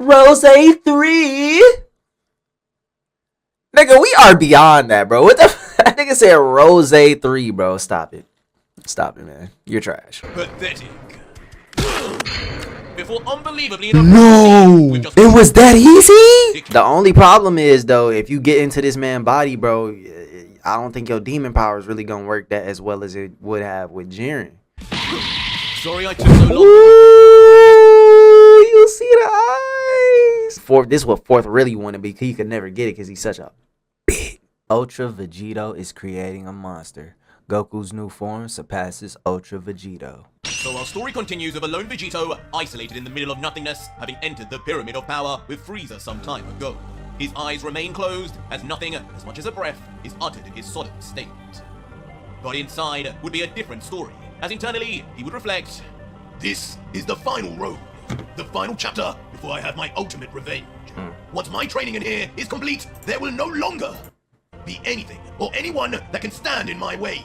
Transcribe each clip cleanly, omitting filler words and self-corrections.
Rose 3. Nigga, we are beyond that, bro. What the that nigga said Rose 3, bro. Stop it. Stop it, man. You're trash. Pathetic. Before unbelievably No, it was that easy. The only problem is though, if you get into this man's body, bro, I don't think your demon power is really gonna work that as well as it would have with Jiren. Sorry I took so long. Ooh, you see the eyes. This is what Fourth really wanted, because he could never get it because he's such a bitch. Ultra Vegito is creating a monster. Goku's new form surpasses Ultra Vegito. So our story continues with a lone Vegito isolated in the middle of nothingness, having entered the pyramid of power with Frieza some time ago. His eyes remain closed as nothing, as much as a breath, is uttered in his solid state. But inside would be a different story, as internally he would reflect, this is the final road, the final chapter before I have my ultimate revenge. Once my training in here is complete, there will no longer be anything or anyone that can stand in my way.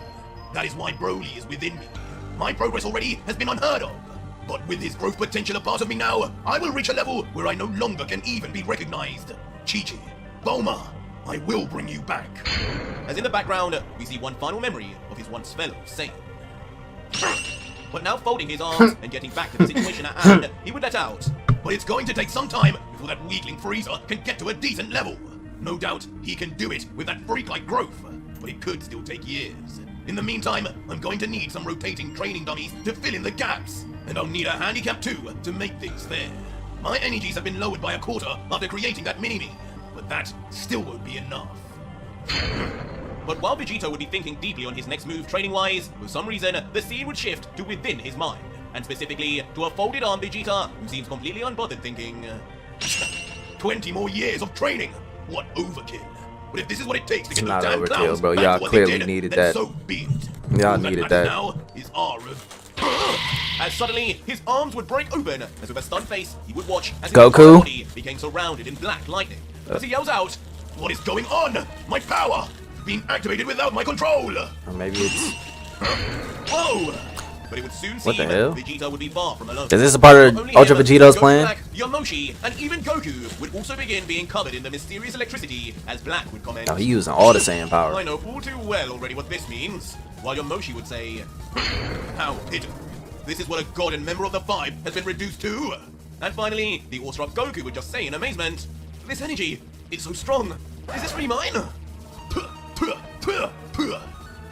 That is why Broly is within me. My progress already has been unheard of. But with his growth potential a part of me now, I will reach a level where I no longer can even be recognized. Chi-Chi, Bulma, I will bring you back. As in the background, we see one final memory of his once fellow Saiyan. But now folding his arms and getting back to the situation at hand, he would let out. But it's going to take some time before that weakling Frieza can get to a decent level. No doubt he can do it with that freak-like growth, but it could still take years. In the meantime, I'm going to need some rotating training dummies to fill in the gaps, and I'll need a handicap too to make things fair. My energies have been lowered by a quarter after creating that mini-me, but that still won't be enough. But while Vegito would be thinking deeply on his next move training-wise, for some reason, the scene would shift to within his mind, and specifically to a folded arm Vegeta who seems completely unbothered thinking, 20 more years of training? What overkill? But if this is what it takes to get the damn clowns bro. Y'all clearly needed that. So be it. Y'all needed that. Now is our as suddenly his arms would break open, as with a stunned face he would watch as his body became surrounded in black lightning. As he yells out, "What is going on? My power being activated without my control!" Or maybe it's whoa! But it would soon seem Vegeta would be far from alone. Is this a part of Ultra Vegito's plan? Black, Yamoshi, and even Goku would also begin being covered in the mysterious electricity, as Black would comment, oh, he's using all the Saiyan power. I know all too well already what this means. While Yamoshi would say, how pitiful. This is what a god and member of the Five has been reduced to. And finally, the awestruck Goku would just say in amazement, this energy, it's so strong. Is this really mine?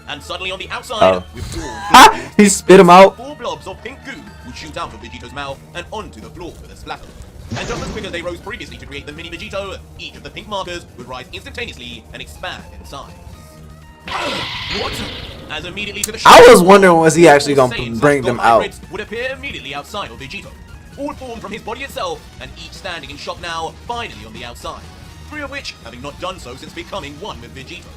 And suddenly on the outside, with he spit him out. 4 blobs of pink goo would shoot out of Vegito's mouth and onto the floor with a splatter. And just as quick as they rose previously to create the mini Vegito, each of the pink markers would rise instantaneously and expand in size. What? As immediately to the I was wondering, was he actually gonna bring them out? Would appear immediately outside of Vegito, all formed from his body itself, and each standing in shock now, finally on the outside. 3 of which having not done so since becoming one with Vegito.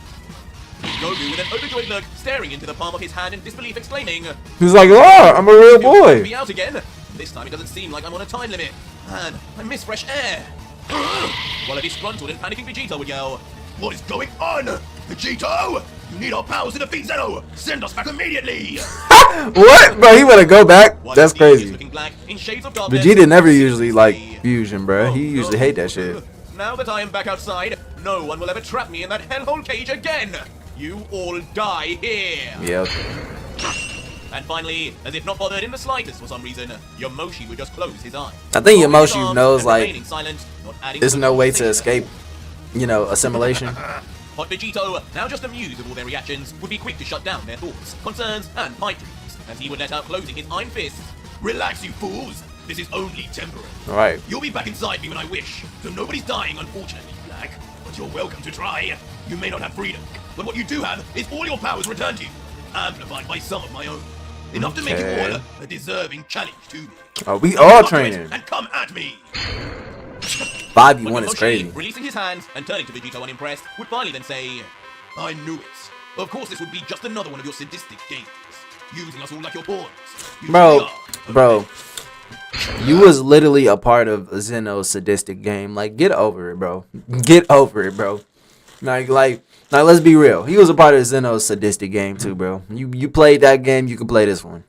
Goku with an overjoyed look, staring into the palm of his hand in disbelief, exclaiming, he's like, oh, I'm a real boy. Be out again. This time it doesn't seem like I'm on a time limit. Man, I miss fresh air. While a disgruntled and panicking Vegeta would yell, what is going on? Vegito! You need our powers to defeat Zeno! Send us back immediately! What? Bro, he wanna go back? That's crazy. Vegeta Vegeta never usually like fusion, bro. He usually hate that shit. Now that I am back outside, no one will ever trap me in that hellhole cage again! You all die here! Yep. And finally, as if not bothered in the slightest for some reason, Yamoshi would just close his eyes. I think Yamoshi knows, like, there's no way to escape, you know, assimilation. But Vegito, now just amused with all their reactions, would be quick to shut down their thoughts, concerns, and pipe dreams, as he would let out closing his iron fists. Relax, you fools! This is only temporary. Alright. You'll be back inside me when I wish, so nobody's dying, unfortunately, Black. But you're welcome to try. You may not have freedom, but what you do have is all your powers returned to you, amplified by some of my own. Enough to make you all a deserving challenge to me. Oh, we all training. And come at me! 5v1 is crazy. Releasing his hands and turning to Vegito unimpressed, would finally then say, I knew it. Of course this would be just another one of your sadistic games. Using us all like your pawns. Bro. You was literally a part of Zeno's sadistic game. Like, get over it, bro. Get over it, bro. Like, let's be real. He was a part of Zeno's sadistic game too, bro. You played that game, you can play this one.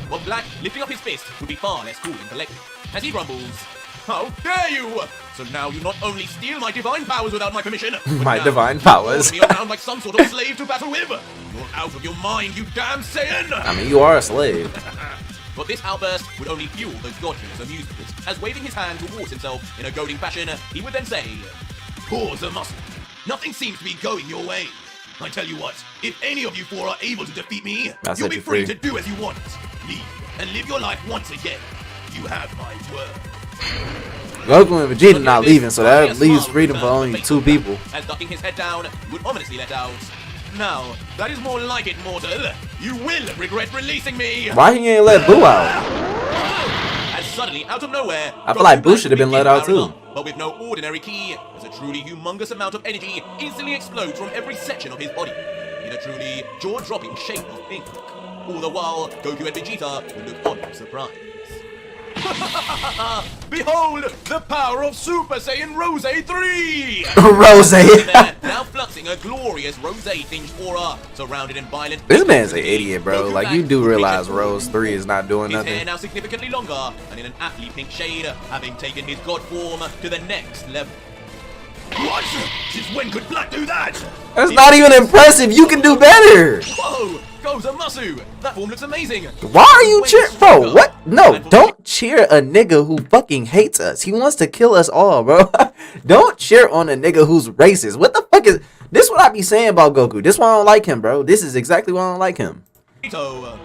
Well, Black, lifting up his fist, would be far less cool and collected. As he grumbles, How dare you! So now you not only steal my divine powers without my permission, but My now divine powers. you order me around like some sort of slave to battle with. You're out of your mind, you damn Saiyan! I mean, you are a slave. But this outburst would only fuel the God Killer's amusement, as waving his hand towards himself in a goading fashion, he would then say, "Pause a muscle. Nothing seems to be going your way. I tell you what, if any of you four are able to defeat me, you'll be free to do as you want. Leave and live your life once again. You have my word." Goku and Vegeta not leaving, so that leaves freedom for only 2 people. As ducking his head down, would ominously let out, "Now, that is more like it, mortal. You will regret releasing me." Why he ain't let Boo out? As suddenly, out of nowhere, I feel like Boo should have been let out too. But with no ordinary ki, as a truly humongous amount of energy instantly explodes from every section of his body, in a truly jaw-dropping shade of pink. All the while, Goku and Vegeta would look on in surprise. Behold, the power of Super Saiyan Rose 3! Rose. Now fluxing a glorious rose-tinged aura, surrounded in violent... This man's an idiot, bro. Like, you do realize Rose 3 is not doing His hair nothing. now significantly longer and in an aptly pink shade, having taken his god form to the next level. What? Since when could Black do that? That's not even impressive. You can do better. Whoa! Gozu! That form looks amazing! Why are you cheering? Bro, what? No, don't cheer a nigga who fucking hates us. He wants to kill us all, bro. Don't cheer on a nigga who's racist. What the fuck is... This what I be saying about Goku. This why I don't like him, bro. This is exactly why I don't like him. So,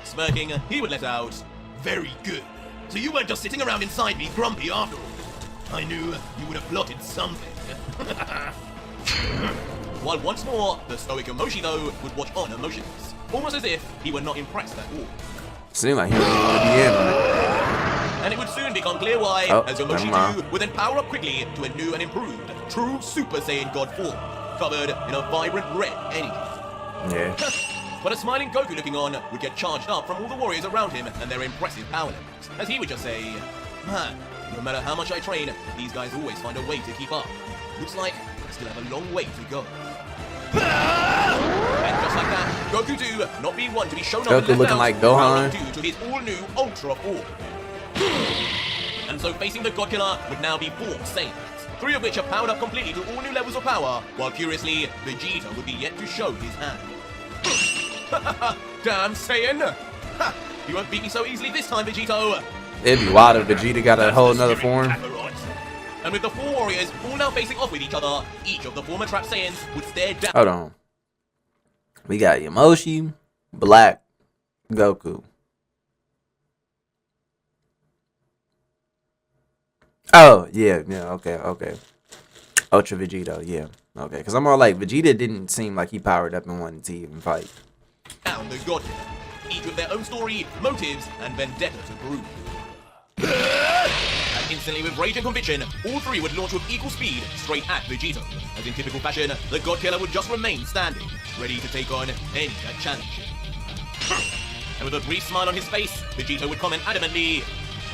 smirking, he would let out, "Very good. So you weren't just sitting around inside me grumpy after all. I knew you would have plotted something." While once more, the stoic Yomoshi, though, would watch on emotionless, almost as if he were not impressed at all. Seems like he don't even want to be in, right? And it would soon become clear why, as Yomoshi 2 would then power up quickly to a new and improved, true Super Saiyan God form, covered in a vibrant red energy. Yeah. But a smiling Goku looking on would get charged up from all the warriors around him and their impressive power levels, as he would just say, "Man, no matter how much I train, these guys always find a way to keep up. Looks like I still have a long way to go." And just like that, Goku 2, not being one to be shown up and Goku left looking out, like Gohan. due to his all-new Ultra form. And so facing the God Killer would now be 4 Saiyans, 3 of which are powered up completely to all new levels of power, while curiously, Vegeta would be yet to show his hand. Damn Saiyan! Ha! You won't beat me so easily this time, Vegito! It'd be wild if Vegeta got a whole nother form. And with the 4 warriors all now facing off with each other, each of the former Trap Saiyans would stare down. Hold on. We got Yamoshi, Black, Goku. Oh, yeah, okay. Ultra Vegito, yeah. Okay, because I'm all like, Vegeta didn't seem like he powered up and wanted to even fight. Down the God Killer, each with their own story, motives, and vendetta to prove. And instantly with rage and conviction, all 3 would launch with equal speed straight at Vegito. As in typical fashion, the God Killer would just remain standing, ready to take on any that challenged him. And with a brief smile on his face, Vegito would comment adamantly,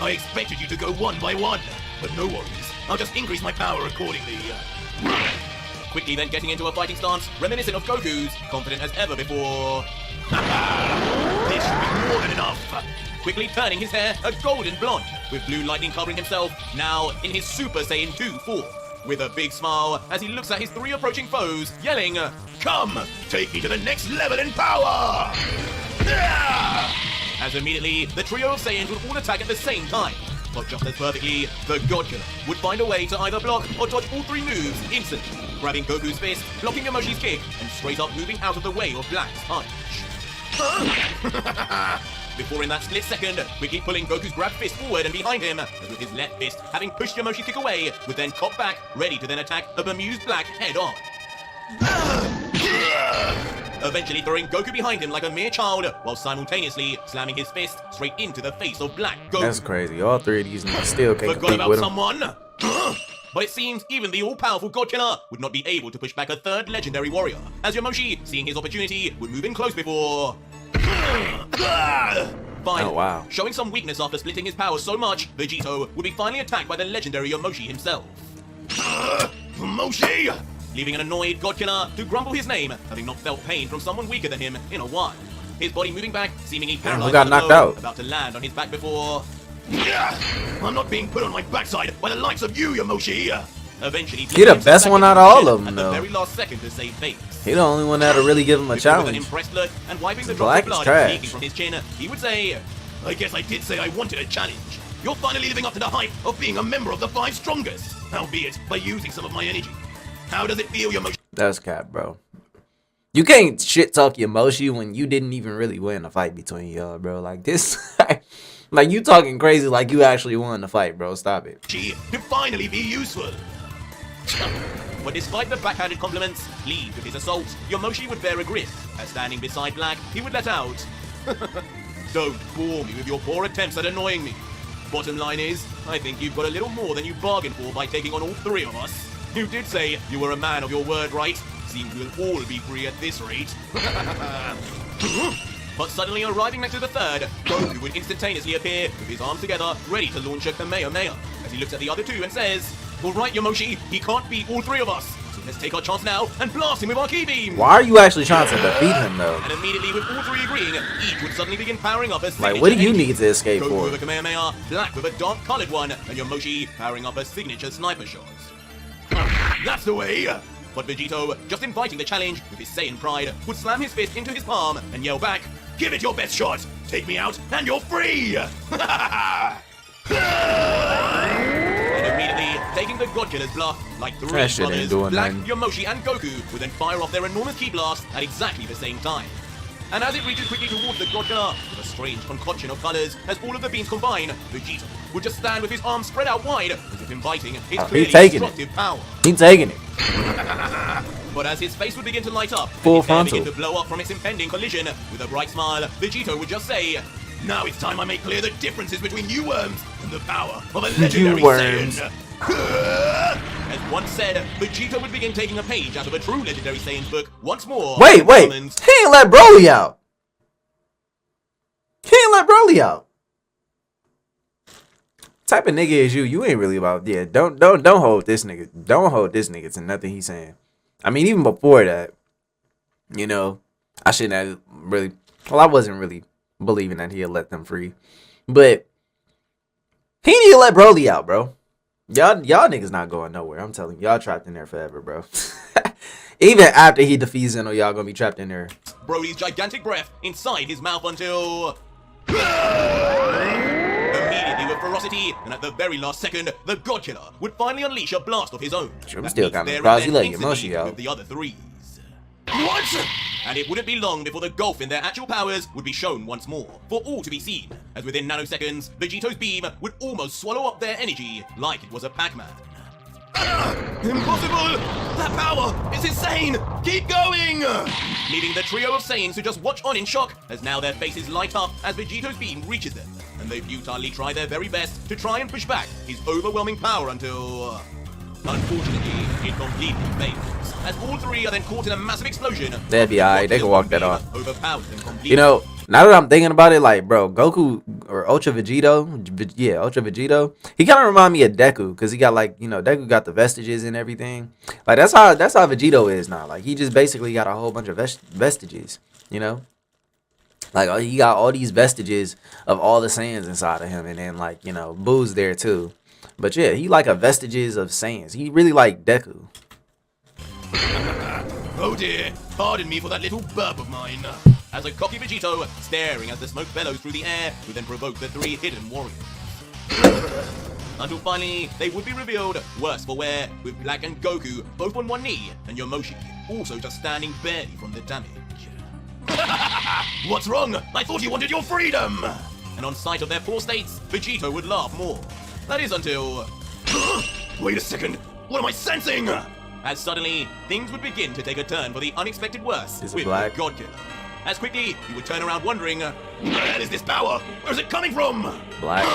"I expected you to go one by one, but no worries, I'll just increase my power accordingly." Quickly then getting into a fighting stance, reminiscent of Goku's, confident as ever before. This should be more than enough. Quickly turning his hair a golden blonde, with blue lightning covering himself, now in his Super Saiyan 2 form. With a big smile as he looks at his 3 approaching foes, yelling, "Come, take me to the next level in power!" As immediately, the trio of Saiyans would all attack at the same time. But just as perfectly, the God Killer would find a way to either block or dodge all 3 moves instantly, grabbing Goku's fist, blocking Yamoshi's kick, and straight up moving out of the way of Black's punch. Before in that split second, quickly pulling Goku's grabbed fist forward and behind him, as with his left fist having pushed Yamoshi's kick away, would then cop back, ready to then attack the bemused Black head on. Eventually throwing Goku behind him like a mere child, while simultaneously slamming his fist straight into the face of Black Goku. That's crazy. All 3 of these niggas still can't Forgot compete about with him. someone? But it seems even the all-powerful God Killer would not be able to push back a 3rd legendary warrior, as Yamoshi, seeing his opportunity, would move in close before... Finally, Oh, wow. showing some weakness after splitting his power so much, Vegito would be finally attacked by the legendary Yamoshi himself. Yamoshi! Leaving an annoyed God Killer to grumble his name, having not felt pain from someone weaker than him in a while. His body moving back, seemingly paralyzed, got knocked out? about to land on his back before... I'm not being put on my backside by the likes of you, Yamoshi. Eventually, he the best one out of all of them, though. though. The very last second to save face. He the only one that'll really give him a challenge. With an impressed look and wiping the Black drops is of blood trash. leaking from his chin, he would say, I guess I did say I wanted a challenge. You're finally living up to the hype of being a member of the 5 strongest, albeit by using some of my energy. How does it feel, Yamoshi? That's cap, bro. You can't shit talk Yamoshi when you didn't even really win a fight between y'all, bro. Like this, like you talking crazy like you actually won the fight, bro. Stop it. To finally be useful. But despite the backhanded compliments, pleased with his assault, Yamoshi would bear a grin, as standing beside Black, he would let out, Don't bore me with your poor attempts at annoying me. Bottom line is, I think you've got a little more than you bargained for by taking on all 3 of us. You did say you were a man of your word, right? Seems we'll all be free at this rate. But suddenly arriving next to the 3rd, Goku would instantaneously appear with his arms together, ready to launch a Kamehameha, as he looks at the other 2 and says, Alright, Yamoshi, he can't beat all 3 of us, so let's take our chance now and blast him with our Ki Beam! Why are you actually trying to defeat him, though? And immediately, with all 3 agreeing, each would suddenly begin powering up a signature Like, what do you energy. need to escape Goku for? with a Kamehameha, Black with a dark-colored one, and Yamoshi powering up a signature sniper shot. That's the way! But Vegito, just inviting the challenge with his Saiyan pride, would slam his fist into his palm and yell back, Give it your best shot! Take me out and you're free! And immediately, taking the God Killer's bluff, like 3 That shit brothers, ain't doing Black, nothing. Yamoshi, and Goku would then fire off their enormous Ki Blast at exactly the same time. And as it reaches quickly towards the God Killer, with a strange concoction of colors, as all of the beams combine, Vegito would just stand with his arms spread out wide, as if inviting his clearly taking it. destructive power. He's taking it. But as his face would begin to light up, Full and his hair frontal. begin to blow up from its impending collision, with a bright smile, Vegito would just say, Now it's time I make clear the differences between you worms and the power of a legendary worms. Saiyan. As once said, Vegito would begin taking a page out of a true legendary Saiyan's book once more. Wait. Summons- He ain't let Broly out. He ain't let Broly out. Type of nigga is you. You ain't really about. Yeah. Don't hold this nigga. Don't hold this nigga to nothing he's saying. I mean, even before that, you know, I shouldn't have really. Well, I wasn't really believing that he'd let them free, but he need to let Broly out, bro. Y'all niggas not going nowhere. I'm telling you, y'all trapped in there forever, bro. Even after he defeats Zeno, y'all gonna be trapped in there. Broly's gigantic breath inside his mouth until... Immediately with ferocity, and at the very last second, the God Killer would finally unleash a blast of his own. I'm That still meets kinda there surprised and he let then instantly Yamoshi out. with the other 3s. What? And it wouldn't be long before the gulf in their actual powers would be shown once more, for all to be seen, as within nanoseconds, Vegito's beam would almost swallow up their energy like it was a Pac-Man. Impossible! That power is insane! Keep going! Leaving the trio of Saiyans to just watch on in shock, as now their faces light up as Vegito's beam reaches them, and they futilely try their very best to try and push back his overwhelming power until... Unfortunately, it completely fails, as all 3 are then caught in a massive explosion. That'd be alright, they can walk that off. Overpowers them completely. You know, now that I'm thinking about it, like, bro, Goku or Ultra Vegito, Ultra Vegito, he kind of remind me of Deku, because he got, like, you know, Deku got the vestiges and everything. Like, that's how Vegito is now. Like, he just basically got a whole bunch of vestiges, you know? Like, he got all these vestiges of all the Saiyans inside of him, and then, like, you know, Boo's there, too. But, yeah, he like a vestiges of Saiyans. He really like Deku. Oh dear, pardon me for that little burp of mine. As a cocky Vegito, staring as the smoke bellows through the air, would then provoke the 3 hidden warriors. Until finally, they would be revealed, worse for wear, with Black and Goku both on one knee, and Yamoshi also just standing barely from the damage. What's wrong? I thought you wanted your freedom! And on sight of their poor states, Vegito would laugh more. That is until... Wait a second, what am I sensing? As suddenly, things would begin to take a turn for the unexpected worse Is it with Black? the God Killer. As quickly, he would turn around wondering, where is this power? Where is it coming from? Black.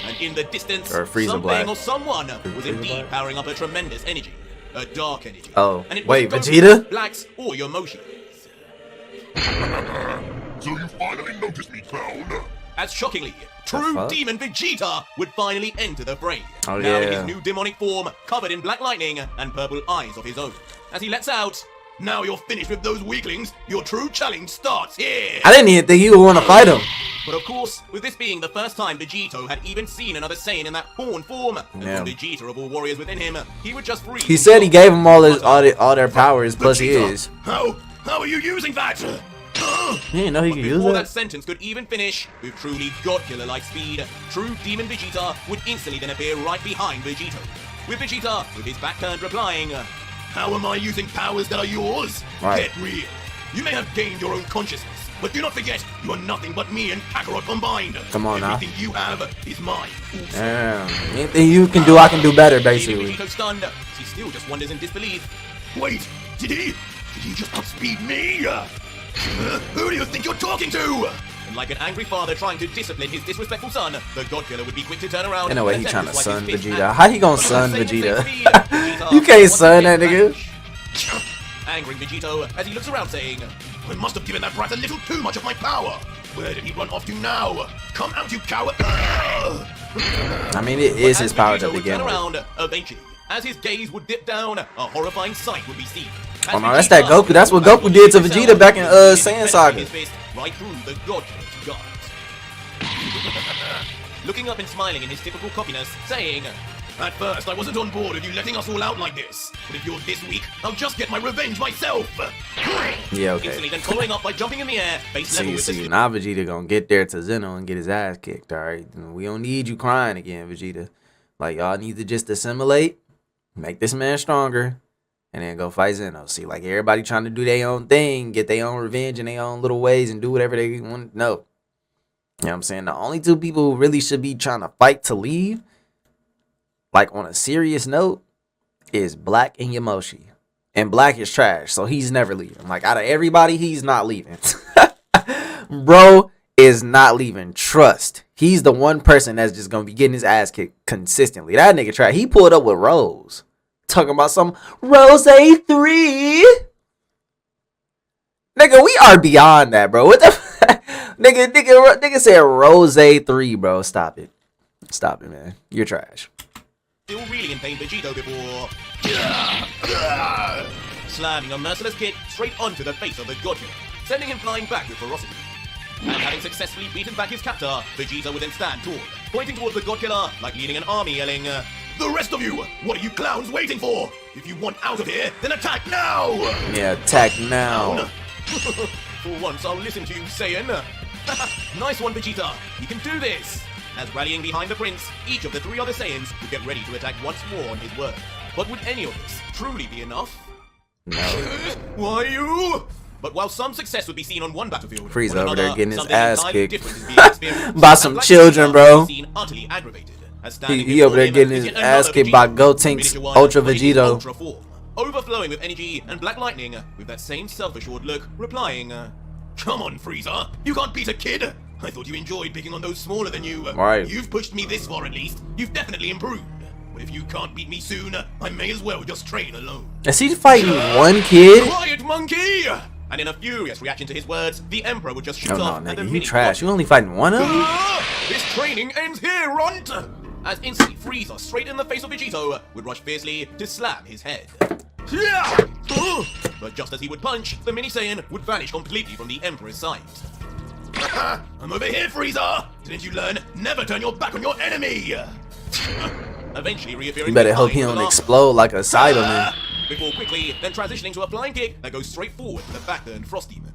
And in the distance, Or Frieza something Black. or someone was Frieza indeed Black? powering up a tremendous energy. A dark energy. Oh, And it wait, wasn't Vegeta? Goku, Blacks, or Yamoshi. So you finally noticed me, clown? As shockingly, true fuck? demon Vegeta would finally enter the fray. Oh, now in yeah. his new demonic form, covered in black lightning and purple eyes of his own. As he lets out, now you're finished with those weaklings, your true challenge starts here. I didn't even think he would want to fight him. But of course, with this being the first time Vegito had even seen another Saiyan in that horn form, and Yeah. from Vegeta of all warriors within him, he would just freeze. He said he gave him all their powers, plus his. How are you using that? He didn't know he could use Before that that. sentence could even finish, with truly God-killer-like speed, true Demon Vegeta would instantly then appear right behind Vegito. With Vegeta, with his back turned, replying, How am I using powers that are yours? Right. Get real. You may have gained your own consciousness, but do not forget, you are nothing but me and Kakarot combined. Come on now. Everything you have is mine. Damn. Anything you can do, I can do better, Leaving basically. Vegito stunned, he still just wonders in disbelief. Wait, did he just outspeed me? Who do you think you're talking to? And like an angry father trying to discipline his disrespectful son, the God-killer would be quick to turn around. In a way, and he attempt trying to swipe son his fist Vegeta. at- How he gonna But son at the same Vegeta? speed, Vegeta You can't once son again that nigga. vanished. Angering Vegito as he looks around saying, I must have given that brat a little too much of my power. Where did he run off to now? Come out, you coward! I mean, it is his as power Vegito to would begin turn with. around, eventually, as his gaze would dip down, a horrifying sight would be seen. As Oh no, that's that Vegeta Goku. That's what would Goku did to himself, Vegeta back in would Saiyan penetrate Saga. his fist right through the God-killer's guards. Looking up and smiling in his typical cockiness, saying, At first, I wasn't on board with you letting us all out like this. But if you're this weak, I'll just get my revenge myself. Yeah, instantly okay. then following up by jumping in the air, face level with the See, now Vegeta gonna get there to Zeno and get his ass kicked, alright? We don't need you crying again, Vegeta. Like, y'all need to just assimilate, make this man stronger, and then go fight Zeno. See, like, everybody trying to do their own thing, get their own revenge in their own little ways and do whatever they want. No. You know what I'm saying? The only two people who really should be trying to fight to leave, like, on a serious note, is Black and Yamoshi. And Black is trash, so he's never leaving. Like, out of everybody, he's not leaving. Bro is not leaving. Trust. He's the one person that's just gonna be getting his ass kicked consistently. That nigga trash. He pulled up with Rose. Talking about some Rose 3. Nigga, we are beyond that, bro. What the nigga said Rose 3, bro. Stop it. Stop it, man. You're trash. still really in pain Vegito before slamming a merciless kick straight onto the face of the God-killer, sending him flying back with ferocity. And having successfully beaten back his captor, Vegeta would then stand tall, pointing towards the God-killer like leading an army, yelling, The rest of you, what are you clowns waiting for? If you want out of here, then attack now! Yeah, attack now. For once, I'll listen to you, Saiyan. Nice one, Vegeta. You can do this. As rallying behind the prince, each of the three other Saiyans would get ready to attack once more on his word. But would any of this truly be enough? No. Why you? But while some success would be seen on one battlefield, Frieza on over there another, getting his something ass entirely kicked different is being experienced. by And some Black children, Vegeta bro. is seen utterly aggravated. As standing He over before there him getting is his yet ass another kicked by Vegito, Gotenks miniature one, Ultra but in his Vegito. Ultra form, overflowing with energy and Black Lightning, with that same self-assured look, replying, Come on, Frieza. You can't beat a kid. I thought you enjoyed picking on those smaller than you. Right. You've pushed me this far at least. You've definitely improved. But if you can't beat me soon, I may as well just train alone. Is he fighting one kid? Quiet, monkey! and in a furious reaction to his words, the Emperor would just shoot Oh no, off at the nigga, you mini trash. You only fighting one of them? This training ends here, Runt! As instantly Frieza, straight in the face of Vegito, would rush fiercely to slam his head. But just as he would punch, the Mini Saiyan would vanish completely from the Emperor's sight. I'm over here, Frieza! Didn't you learn? Never turn your back on your enemy! Eventually reappearing. You better hope he behind don't with a explode like a Cyberman. before quickly then transitioning to a flying kick that goes straight forward to the back-turned Frost Demon.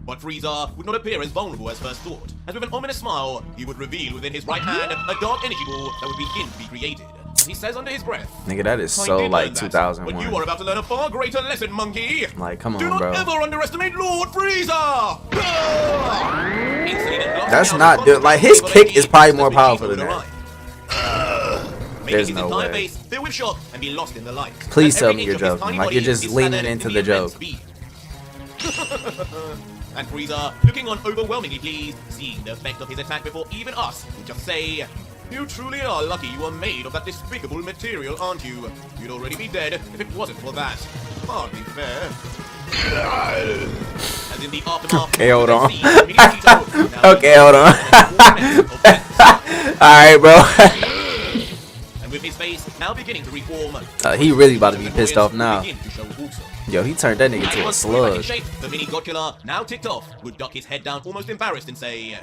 But Frieza would not appear as vulnerable as first thought, as with an ominous smile, he would reveal within his right hand a dark energy ball that would begin to be created. He says under his breath, Nigga, that is "I so did like learn that, 2001. But you are about to learn a far greater lesson, monkey! Like, come Do on, not bro. ever underestimate Lord Frieza! Instantly then blasting That's out not his good. Like, his concentrated kick energy is probably as more Vegito powerful would than that. arrive. Making There's his no entire way. face fill with shock and be lost in the light. Please As tell every me you're inch of his joking. tiny Like, you're body just is leaning tethered into in the immense joke. speed. And Frieza, looking on overwhelmingly pleased, seeing the effect of his attack before even us, would just say, "You truly are lucky you are made of that despicable material, aren't you? You'd already be dead if it wasn't for that. Hardly fair." As in the aftermath, Okay, hold on. we then see Mini Vegito now Okay, hold on. Alright, bro. and with his face now beginning to reform. He really about to be pissed off now. Begin to show also. Yo, he turned that nigga As to a was fully back in slug. shape, the mini God Killer, now ticked off, would duck his head down almost embarrassed and say,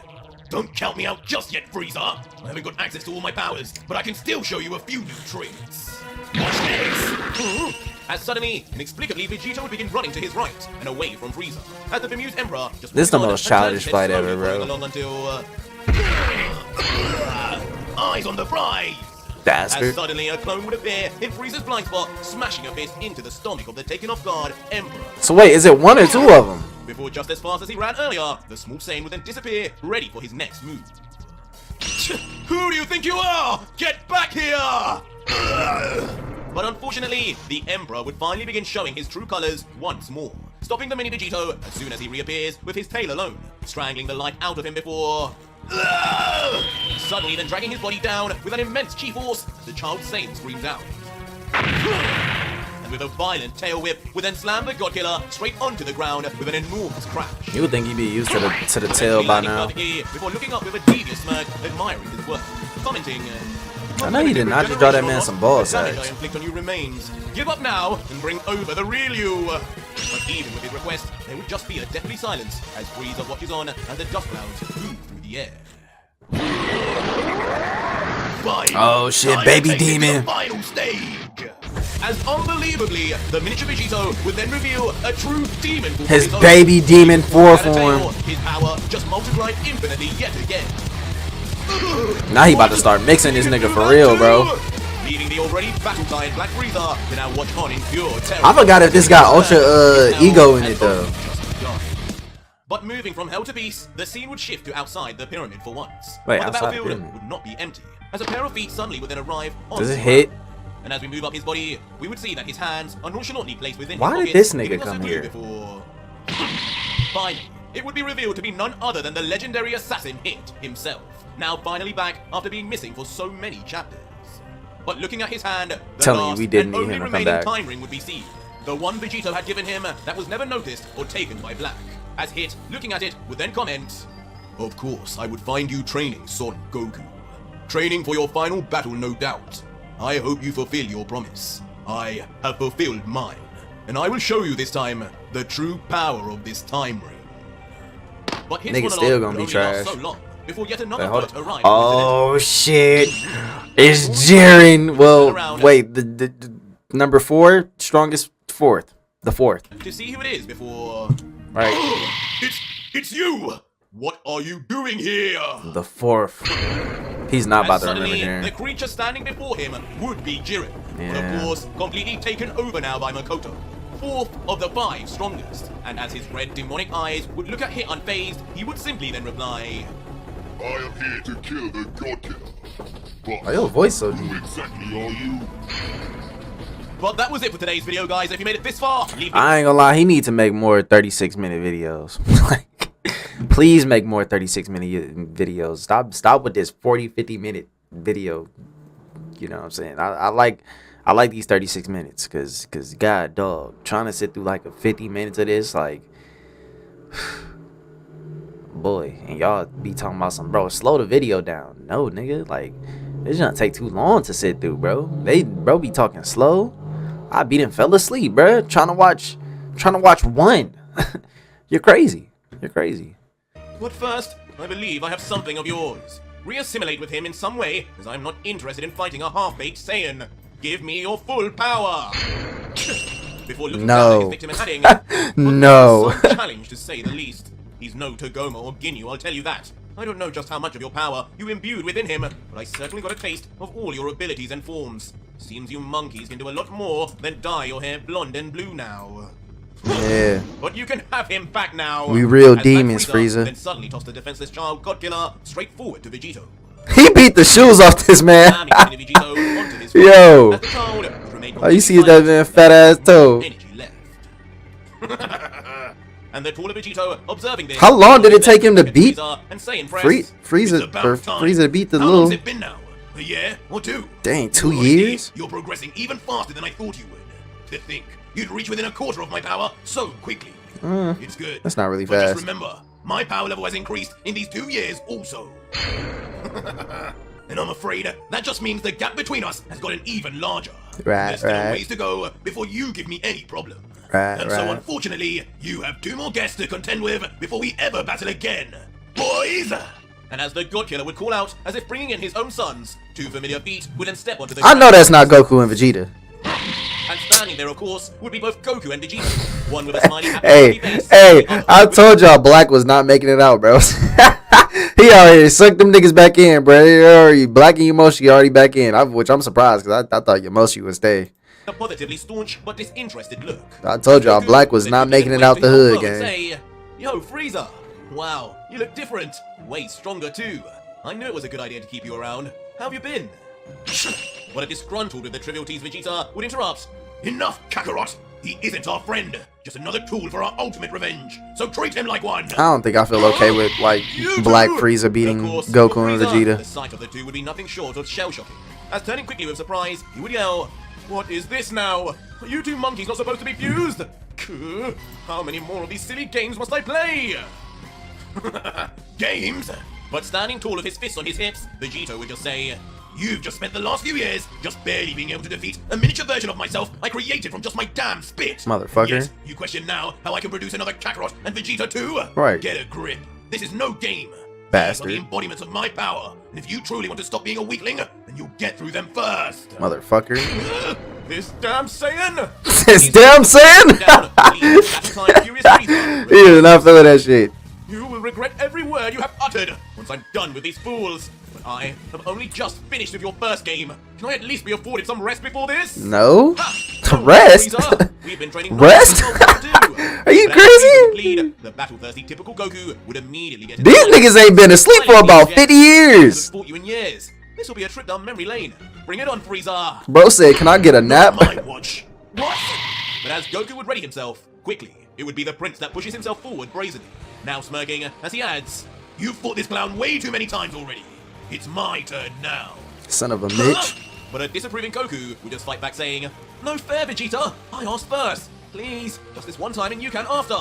"Don't count me out just yet, Frieza. I haven't got access to all my powers, but I can still show you a few new traits. Watch this!" As suddenly, inexplicably, Vegito would begin running to his right and away from Frieza. As the bemused Emperor just This is the moved on most and turned childish his fight head ever, slowly bro. along until, eyes on the prize! As Bastard. suddenly a clone would appear in Frieza's blind spot, smashing a fist into the stomach of the taken off guard Emperor. So wait, is it one or two of them? Before just as fast as he ran earlier, the small Saiyan would then disappear, ready for his next move. Who do you think you are? Get back here! But unfortunately, the Emperor would finally begin showing his true colors once more, stopping the mini Vegito as soon as he reappears with his tail alone, strangling the life out of him before... Suddenly then dragging his body down with an immense chi force, the child Saiyan screams out. And with a violent tail whip, would then slam the God Killer straight onto the ground with an enormous crash. You would think he'd be used to the tail by Landing now. perfectly Before looking up with a devious smirk, admiring his work, commenting, I know you did not just draw that man some ball sacks. I inflict on you remains. Give up now and bring over the real you. But even with his request, there would just be a deathly silence as Frieza watches on and the dust clouds move through the air. Oh shit, baby demon. Final stage. As unbelievably, the miniature Vegito would then reveal a true demon form. His of own. baby demon Without a form. tail, his power just multiplied infinitely yet again. Now he about to start mixing this nigga for real, bro. Leaving the already battle-tired Black Frieza to now watch on in pure terror. I forgot if this got ultra ego in it though. But moving from hell to beast, the scene would shift to outside the pyramid for once. Wait, but the outside the battlefield pyramid? would not be empty, as a pair of feet suddenly would then arrive on Does the it hit? ground. And as we move up his body, we would see that his hands are nonchalantly placed within Why his did pockets, this nigga giving us a come clue here? Before... Finally, it would be revealed to be none other than the legendary assassin Hit himself, now finally back after being missing for so many chapters. But looking at his hand, the Telling you, last we didn't and need only him to come remaining back. time ring would be seen. The one Vegito had given him that was never noticed or taken by Black. As Hit, looking at it, would then comment, "Of course, I would find you training, Son Goku. Training for your final battle, no doubt. I hope you fulfill your promise. I have fulfilled mine, and I will show you this time the true power of this time ring." But Hit's Nigga monologue still gonna would be only last trash. so long before yet another Wait, hold boat on. arrived. Oh shit! It's Jiren. Well, wait. The number 4, strongest fourth. The fourth. To see who it is before... Right. It's you. What are you doing here? The fourth. He's not about As to remember suddenly, the Jiren. creature standing before him would be Jiren. But Yeah. of course, completely taken over now by Makoto. 4th of the 5 strongest. And as his red demonic eyes would look at Hit unfazed, he would simply then reply, I am here to kill the God Killer. But Why your voice so who deep? exactly are you? But that was it for today's video, guys. If you made it this far, leave me I ain't gonna lie. He needs to make more 36-minute videos. Like, please make more 36-minute videos. Stop with this 40-50-minute video. You know what I'm saying? I like these 36 minutes cause god dog, trying to sit through like a 50 minutes of this, like boy, and y'all be talking about some, bro, slow the video down. No, nigga, like it's gonna take too long to sit through, bro. Bro be talking slow. I beat and fell asleep, bro. Trying to watch one. You're crazy. But first, I believe I have something of yours. Reassimilate with him in some way, as I'm not interested in fighting a half-baked Saiyan. Give me your full power! Before looking down at his victim and adding, "But No. this is some challenge to say the least. He's no Togoma or Ginyu, I'll tell you that. I don't know just how much of your power you imbued within him, but I certainly got a taste of all your abilities and forms. Seems you monkeys can do a lot more than dye your hair blonde and blue now. Yeah. But you can have him back now. We real As Black demons, Frieza. Then suddenly tossed the defenseless child God Killer straight forward to Vegito. He beat the shoes off this man. Slamming Mini Vegito onto his Yo. as the child remained Oh, you see completely that man silent, fat ass toe? energy left. And the taller Vegito observing this. How long did it take him to beat Frieza and saying Frieza about time. to beat the How long's little? it been now? A year or 2? Dang, 2 Honestly, years? You're progressing even faster than I thought you would. To think you'd reach within a quarter of my power so quickly. It's good. That's not really but fast. Just remember, my power level has increased in these 2 years also. And I'm afraid that just means the gap between us has gotten even larger. Right, There's still right. a ways to go before you give me any problem. Right, And so right. unfortunately, you have 2 more guests to contend with before we ever battle again. Boys! And as the God Killer would call out, as if bringing in his own sons, 2 familiar feet would then step onto the I know that's not Goku and Vegeta. And standing there, of course, would be both Goku and Vegeta. One with a smiley happy Hey, face. hey, the other I with- told y'all Black was not making it out, bro. He already sucked them niggas back in, bro. Black and Yamoshi already back in, which I'm surprised because I thought Yamoshi would stay. A positively staunch but disinterested look. I told y'all Goku Black was then not took making his it way out to the his hood, foe and gang. Say, yo, Frieza. Wow, you look different. Way stronger too. I knew it was a good idea to keep you around. How have you been? What a disgruntled with the trivialities Vegeta would interrupt. Enough, Kakarot! He isn't our friend, just another tool for our ultimate revenge. So treat him like one. I don't think I feel okay with like You Black too. Frieza Of beating course, Goku for and Frieza, Vegeta. The sight of the two would be nothing short of shell-shocking. As turning quickly with surprise, he would yell, "What is this now? Are you 2 monkeys not supposed to be fused? How many more of these silly games must I play?" Games? But standing tall with his fists on his hips, Vegito would just say, You've just spent the last few years just barely being able to defeat a miniature version of myself I created from just my damn spit. Motherfucker. Yes, you question now how I can produce another Kakarot and Vegeta too? Right. Get a grip. This is no game. Bastard. These are the embodiments of my power. And if you truly want to stop being a weakling, then you'll get through them first. Motherfucker. "This damn Saiyan!" This damn Saiyan? Down, please, at the time, furious Frieza. He is not feeling that shit. You will regret every word you have uttered once I'm done with these fools. But I have only just finished with your first game. Can I at least be afforded some rest before this? No? Ha! Rest? Frieza, we've been training Rest? non-stop Are you But as Frieza crazy? would lead, the battle-thirsty typical Goku would immediately get These niggas ain't been asleep for about 50 years. Fought you in years. This will be a trip down memory lane. Bring it on, Frieza. Bro said, can I get a nap? My watch. What? But as Goku would ready himself, quickly, it would be the prince that pushes himself forward brazenly, now smirking as he adds, You've fought this clown way too many times already. It's my turn now. Son of a bitch. But a disapproving Goku would just fight back saying, "No fair, Vegeta! I asked first! Please, just this one time and you can after!"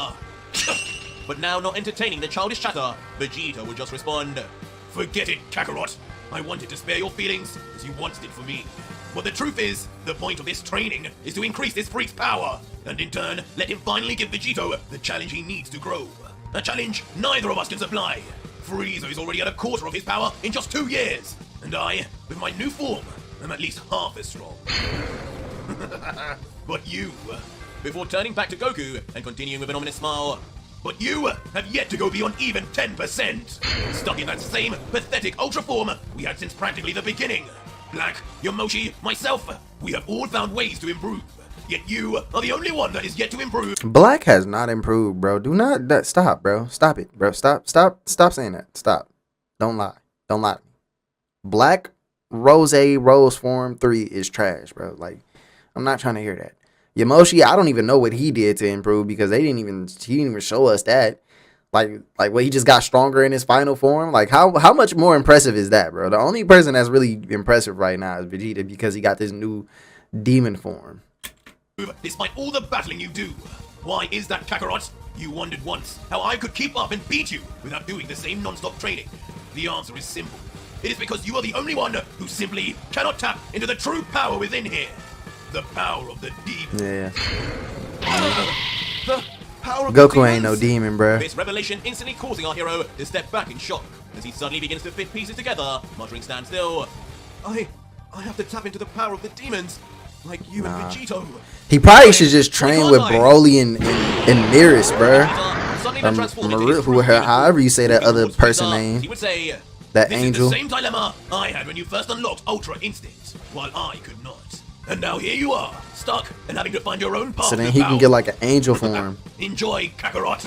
But now not entertaining the childish chatter, Vegeta would just respond, Forget it, Kakarot. I wanted to spare your feelings, as you once did for me. But the truth is, the point of this training is to increase this freak's power, and in turn, let him finally give Vegito the challenge he needs to grow. A challenge neither of us can supply. Frieza is already at a quarter of his power in just 2 years, and I, with my new form, am at least half as strong. But you, before turning back to Goku and continuing with an ominous smile, but you have yet to go beyond even 10%. Stuck in that same pathetic ultra form we had since practically the beginning. Black, Yamoshi, myself, we have all found ways to improve. Yet you are the only one that is yet to improve. Black has not improved, bro. Do not stop, bro. Stop it, bro. Stop saying that. Stop. Don't lie. Don't lie. Black Rose Form 3 is trash, bro. Like, I'm not trying to hear that. Yamoshi, I don't even know what he did to improve because he didn't even show us that. Like what, he just got stronger in his final form. Like how much more impressive is that, bro? The only person that's really impressive right now is Vegeta because he got this new demon form. Despite all the battling you do. Why is that, Kakarot? You wondered once how I could keep up and beat you without doing the same non-stop training. The answer is simple. It is because you are the only one who simply cannot tap into the true power within here. The power of the demon. Yeah. the power of the Goku ain't no demons. demon, bro. This revelation instantly causing our hero to step back in shock as he suddenly begins to fit pieces together, muttering stand still. I have to tap into the power of the demons, like you and Vegito. He probably should just train with Broly and Mirror, bro. However you say that other person name. He would say, That This angel. is the same dilemma I had when you first unlocked Ultra Instinct, while I could not. And now here you are, stuck and having to find your own path. So then to he can power. get like an angel form. Enjoy, Kakarot.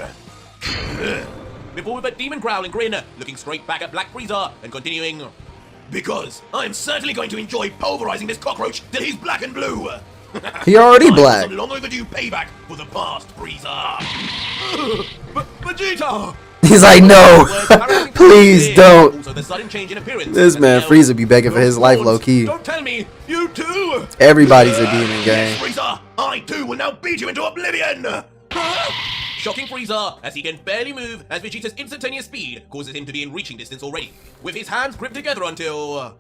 before with a demon growl and grin, looking straight back at Black Frieza and continuing, Because I'm certainly going to enjoy pulverizing this cockroach till he's black and blue. He already Time for black. some long overdue payback for the past, Frieza. Vegeta! He's like, no, please don't. Also, the sudden change in appearance. This man As Frieza be begging for his life, low key. Don't tell me, you too! Everybody's a demon, gang. Yes, Frieza, I too will now beat you into oblivion. shocking Frieza as he can barely move as Vegeta's instantaneous speed causes him to be in reaching distance already, with his hands gripped together until...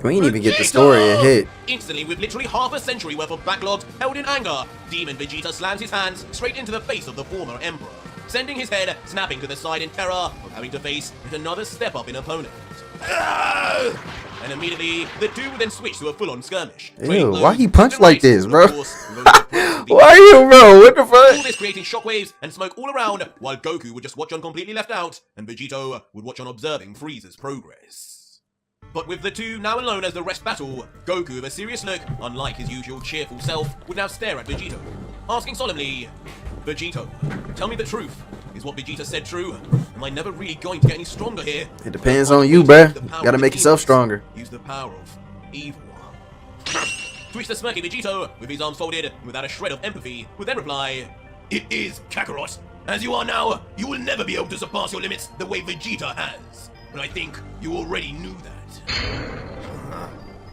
We ain't even get the story a hit. Instantly, with literally half a century worth of backlogs held in anger, Demon Vegeta slams his hands straight into the face of the former Emperor, sending his head snapping to the side in terror of having to face yet another step-up in opponent. And immediately, the two would then switch to a full-on skirmish. Ew, why he punched like this, bro? Why you, bro? What the fuck? All this creating shockwaves and smoke all around, while Goku would just watch on completely left out, and Vegito would watch on observing Frieza's progress. But with the two now alone as the rest battle, Goku with a serious look, unlike his usual cheerful self, would now stare at Vegito, asking solemnly, Vegito, tell me the truth. Is what Vegeta said true? Am I never really going to get any stronger here? It depends on you, bruh. You gotta make yourself stronger. Use the power of evil. Twitch the smirky Vegito, with his arms folded, without a shred of empathy, would then reply, It is, Kakarot. As you are now, you will never be able to surpass your limits the way Vegeta has. But I think you already knew that.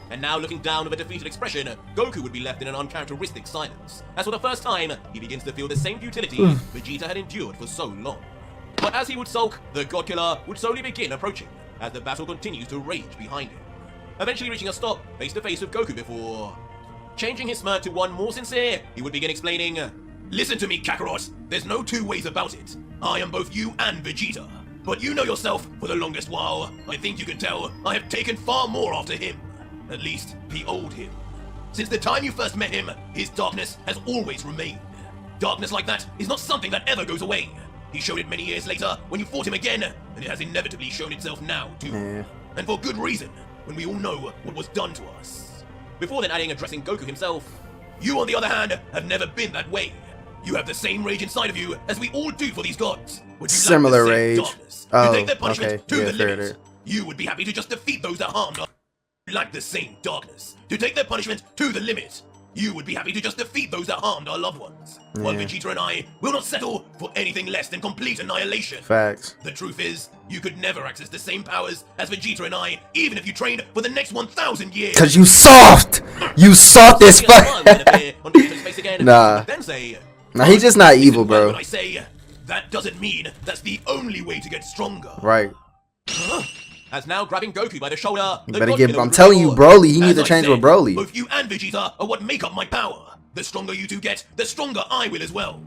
And now looking down with a defeated expression, Goku would be left in an uncharacteristic silence, as for the first time, he begins to feel the same futility Vegeta had endured for so long. But as he would sulk, the God Killer would slowly begin approaching, as the battle continues to rage behind him, eventually reaching a stop face to face with Goku before... Changing his smirk to one more sincere, he would begin explaining, Listen to me, Kakarot. There's no two ways about it. I am both you and Vegeta. But you know yourself, for the longest while, I think you can tell, I have taken far more after him. At least, the old him. Since the time you first met him, his darkness has always remained. Darkness like that is not something that ever goes away. He showed it many years later when you fought him again, and it has inevitably shown itself now too. Yeah. And for good reason, when we all know what was done to us. before then adding addressing Goku himself. You, on the other hand, have never been that way. You have the same rage inside of you as we all do for these gods. Would you Similar like the same rage. darkness Oh, to take their punishment okay. to Yeah, the fair, limit? fair. You would be happy to just defeat those that harmed us. Like the same darkness to take their punishment to the limit. You would be happy to just defeat those that harmed our loved ones. While Yeah. Vegeta and I will not settle for anything less than complete annihilation. Facts. The truth is, you could never access the same powers as Vegeta and I, even if you trained for the next 1,000 years. Cause you soft. You soft as fuck. Nah. Then say, Nah, he's just not evil, When bro. I say, that doesn't mean that's the only way to get stronger. Right. as now grabbing Goku by the shoulder. You the better God give. Killer I'm would telling you, reveal- Broly. He needs As to I change said, with Broly. Both you and Vegeta are what make up my power. The stronger you two get, the stronger I will as well.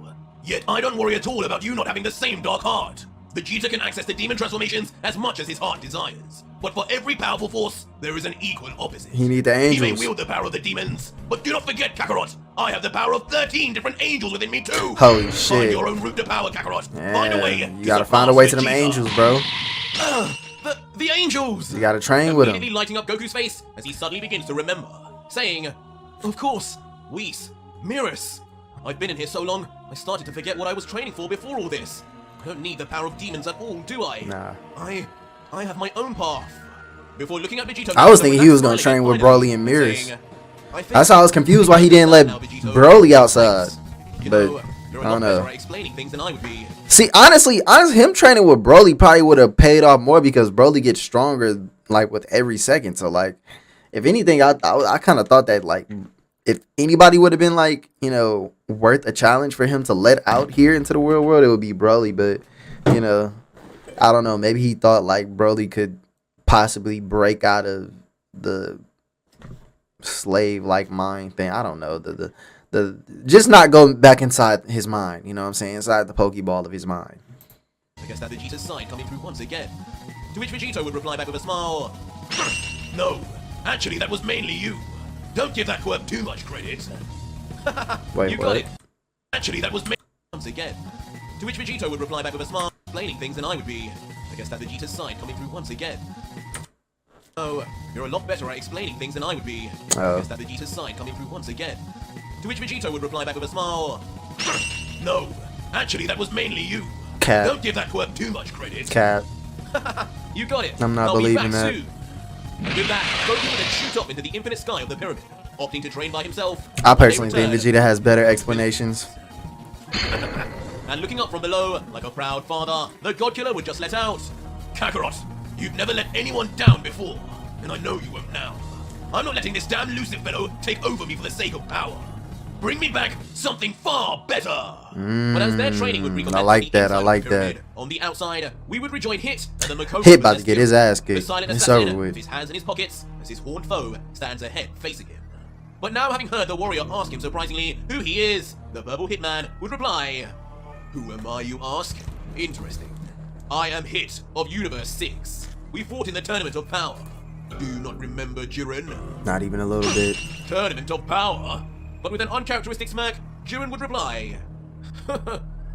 Yet I don't worry at all about you not having the same dark heart. Vegeta can access the demon transformations as much as his heart desires. But for every powerful force, there is an equal opposite. He need the He may angels. wield the power of the demons, but do not forget, Kakarot, I have the power of 13 different angels within me too. Holy Find shit. your own route to power, Kakarot. Find a way. Yeah, to you gotta find a surpass way to them Vegeta. angels, bro. The angels! You gotta train with Immediately them. lighting up Goku's face as he suddenly begins to remember, saying, "Of course, Whis, mirrors. I've been in here so long, I started to forget what I was training for before all this. I don't need the power of demons at all, do I? Nah. I have my own path." Before looking at Vegito, I was thinking he was gonna train with Broly and mirrors. That's how I was confused why he didn't let Broly outside. But you're I don't know. better at explaining things than I would be. See, honestly, him training with Broly probably would have paid off more because Broly gets stronger like with every second. So like, if anything, I kind of thought that like if anybody would have been like worth a challenge for him to let out here into the real world, it would be Broly. But I don't know. Maybe he thought like Broly could possibly break out of the slave like mind thing. I don't know. The just not go back inside his mind, you know what I'm saying? Inside the Pokeball of his mind. I guess that Vegeta's sign coming through once again. To which Vegito would reply back with a smile. No, actually that was mainly you. Don't give that quirk too much credit. Wait, You what? got it. Actually that was Once again. To which Vegito would reply back with a smile, explaining things than I would be. I guess that Vegeta's sign coming through once again. Oh, you're a lot better at explaining things than I would be. Oh. I guess that Vegeta's sign coming through once again. To which Vegito would reply back with a smile. No, actually that was mainly you. Cap. Don't give that quirk too much credit. Cap. You got it. I'm not I'll be believing back that. soon. And with that, Goku would then shoot up into the infinite sky of the pyramid, opting to train by himself. I personally They think return- Vegeta has better explanations. And looking up from below, like a proud father, the God Killer would just let out. Kakarot, you've never let anyone down before, and I know you won't now. I'm not letting this damn Lucid fellow take over me for the sake of power. Bring me back something far better. But as their training would recommence I like on the that. inside I of like the that. pyramid, on the outside, we would rejoin Hit and the Makoto. Hit about to get his ass kicked. The silent It's assassin, over with. with his hands in his pockets, as his horned foe stands ahead facing him. But now, having heard the warrior ask him surprisingly who he is, the purple hitman would reply, "Who am I, you ask? Interesting. I am Hit of Universe 6. We fought in the Tournament of Power. Do you not remember, Jiren? Not even a little bit. Tournament of Power?" But with an uncharacteristic smirk, Jiren would reply,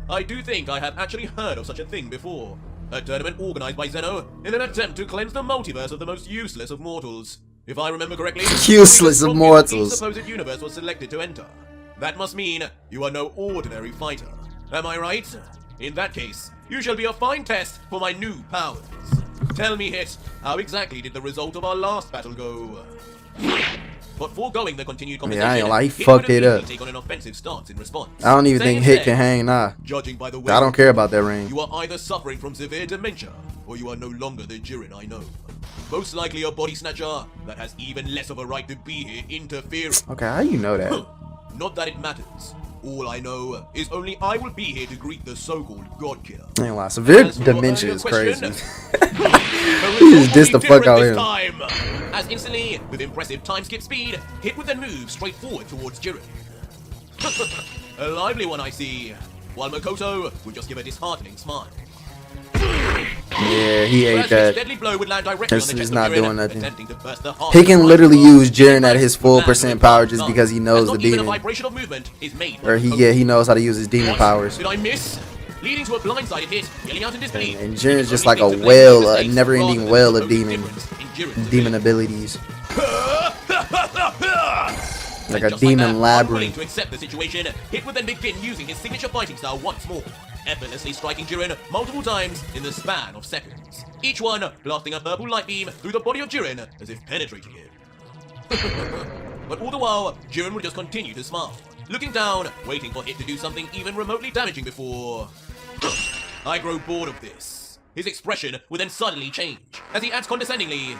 "I do think I have actually heard of such a thing before. A tournament organized by Zeno in an attempt to cleanse the multiverse of the most useless of mortals. If I remember correctly, Useless of only the mortals. strongest supposed universe was selected to enter. That must mean you are no ordinary fighter. Am I right? In that case, you shall be a fine test for my new powers. Tell me, Hit, how exactly did the result of our last battle go?" But foregoing the continued conversation, I ain't gonna lie, he Hit fucked would it up. immediately take on an offensive stance in response. I don't even saying think Hit instead, can hang, nah. "Judging by the way I don't care about that ring. you are either suffering from severe dementia, or you are no longer the Jiren I know. Most likely a body snatcher that has even less of a right to be here interfering. Okay, how you know that? Not that it matters. All I know is only I will be here to greet the so-called God Killer. I ain't lie. Severe As for your dementia earlier is crazy. question, He just dissed the fuck out of him. time. As instantly, with impressive time skip speed, Hit would then move straight forward towards Jiren. A lively one, I see. While Makoto would just give a disheartening smile. Yeah, he ate Whereas Hit's that. deadly blow would land directly This on the is chest not of Jiren, doing nothing. attempting to burst the heart He of can the literally rival. use Jiren at his full Land percent with power one just thumb, because he as knows not the even a demon. vibration of movement is made Or from he knows how to use his demon What? powers. Did I miss? Leading to a blindsided Hit, yelling out in disbelief. And Jiren's just Only like a thing to blame well, for the a mistakes never-ending rather than well the of total demon, difference in Jiren's demon ability. abilities. Like a Just demon that, unwilling labyrinth. to accept the situation, Hit would then begin using his signature fighting style once more, effortlessly striking Jiren multiple times in the span of seconds. Each one blasting a purple light beam through the body of Jiren as if penetrating him. But all the while, Jiren would just continue to smile, looking down, waiting for Hit to do something even remotely damaging before... I grow bored of this. His expression would then suddenly change, as he adds condescendingly,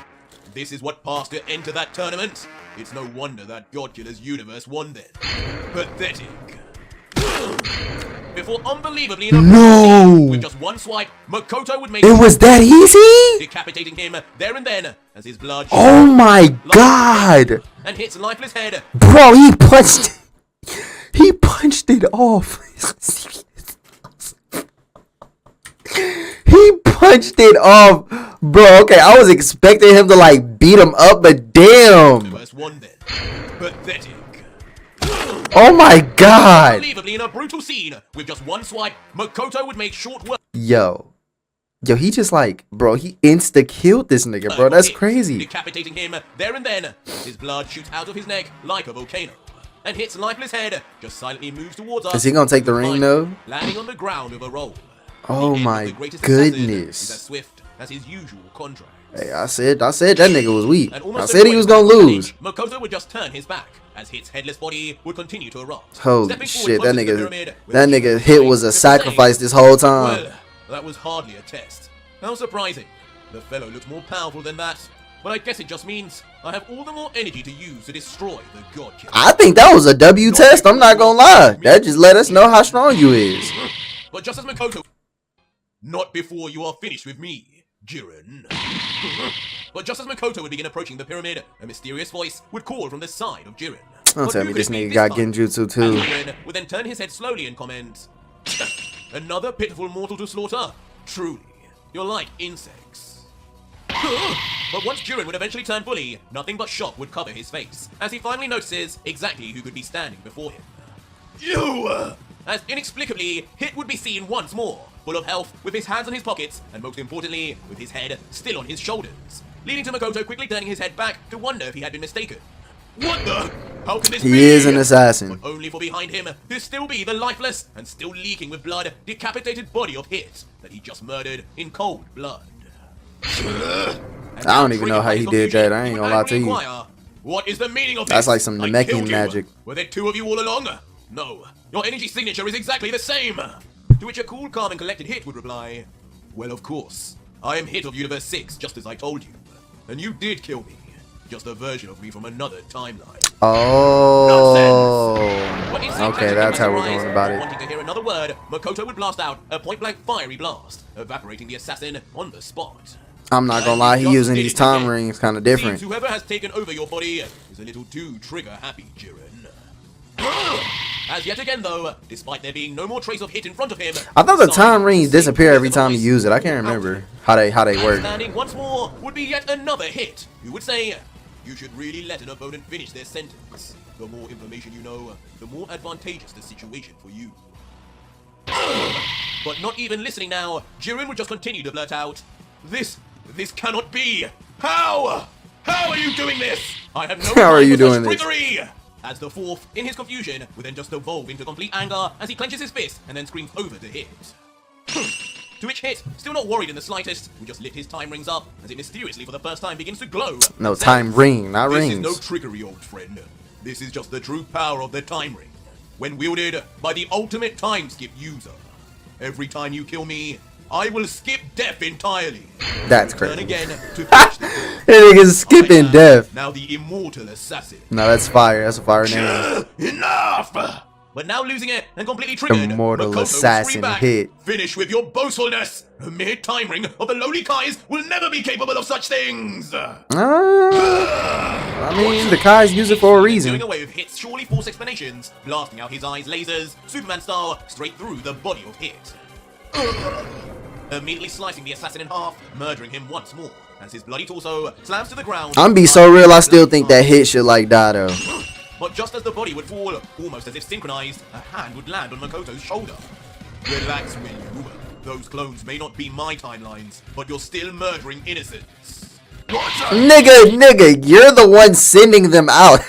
"This is what passed to enter that tournament? It's no wonder that God Killer's universe won then. Pathetic." Before unbelievably No! with just one swipe, Makoto would make It was that easy? decapitating him there and then as his blood Oh my god! and hits lifeless head. Bro, he punched it off. He punched it off. Bro, okay, I was expecting him to like beat him up, but damn. Universe won then. Pathetic. Oh my god. Unbelievably, in a brutal scene, with just one swipe, Makoto would make short work. Yo, he just like, bro, he insta-killed this nigga, bro. That's crazy. Decapitating him there and then. His blood shoots out of his neck like a volcano. And hits lifeless head, just silently moves towards us. Is he gonna take the ring, though? Landing on the ground with a roll. Oh The end of my the greatest assassin goodness. is as swift as his usual contract. Hey, I said that nigga was weak. And I almost said he was gonna anywhere lose. Makoto would just turn his back as Hit's headless body would continue to erupt. Holy Stepping forward shit, that closer to the nigga, pyramid with that a nigga huge Hit was a just saying, sacrifice this whole time. Well, that was hardly a test. How surprising. The fellow looks more powerful than that. But I guess it just means I have all the more energy to use to destroy the God Killer. I think that was a W test. I'm not gonna lie. That just let us know how strong you is. But just as Makoto... Not before you are finished with me, Jiren. But just as Makoto would begin approaching the pyramid, a mysterious voice would call from the side of Jiren. Don't But tell who me could this it be nigga got time? genjutsu And too. Jiren would then turn his head slowly and comment, "Another pitiful mortal to slaughter? Truly, you're like insects." But once Jiren would eventually turn fully, nothing but shock would cover his face, as he finally notices exactly who could be standing before him. You! As inexplicably, Hit would be seen once more, full of health, with his hands in his pockets, and most importantly, with his head still on his shoulders, leading to Makoto quickly turning his head back to wonder if he had been mistaken. What the? How can this be? He is an assassin. But only for behind him to still be the lifeless and still leaking with blood, decapitated body of Hit that he just murdered in cold blood. I don't even know how he did that. I ain't gonna lie to you. What is the meaning of this? That's like some I Namekian killed you. magic. Were there two of you all along? No. Your energy signature is exactly the same. To which a cool, calm, and collected Hit would reply, "Well, of course. I am Hit of Universe 6, just as I told you. And you did kill me. just a version of me from another timeline. Oh. But it seems Okay, that that's how in we're his going eyes, about it. Wanting to hear another word, Makoto would blast out a point-blank fiery blast, evaporating the assassin on the spot. I'm not gonna lie, he using these time rings kind of different. Seems whoever has taken over your body is a little too trigger-happy, Jiren. As yet again, though, despite there being no more trace of hit in front of him, I thought the time rings disappear every time you use it. I can't remember how they work. Standing once more would be yet another hit. Who would say, you should really let an opponent finish their sentence. The more information you know, the more advantageous the situation for you. But not even listening now, Jiren would just continue to blurt out, This cannot be! How? How are you doing this? I have no How are time you for such doing this? trickery! As the fourth, in his confusion, would then just evolve into complete anger as he clenches his fist and then screams over to Hit. To which Hit, still not worried in the slightest, would just lift his time rings up as it mysteriously for the first time begins to glow. No, and says, time ring, not This rings. is no trickery, old friend. This is just the true power of the time ring, when wielded by the ultimate time skip user. Every time you kill me, I will skip death entirely. That's Turn crazy. again to finish the kill. That nigga's skipping I am death. Now the immortal assassin. No, that's fire. That's a fire name. Enough! But now losing it and completely triggered, Immortal Makoto will assassin scream back, Hit. Finish with your boastfulness! A mere time ring of the lowly Kais will never be capable of such things! I mean, the Kai's use it for a Doing reason. away with Hit's surely false explanations, blasting out his eyes lasers, Superman style, straight through the body of Hit. Immediately slicing the assassin in half, murdering him once more, as his bloody torso slams to the ground. I'm be so real, I still think that Hit should like die though. But just as the body would fall, almost as if synchronized, a hand would land on Makoto's shoulder. Relax, will you? Those clones may not be my timelines, but you're still murdering innocents. Nigga, you're the one sending them out.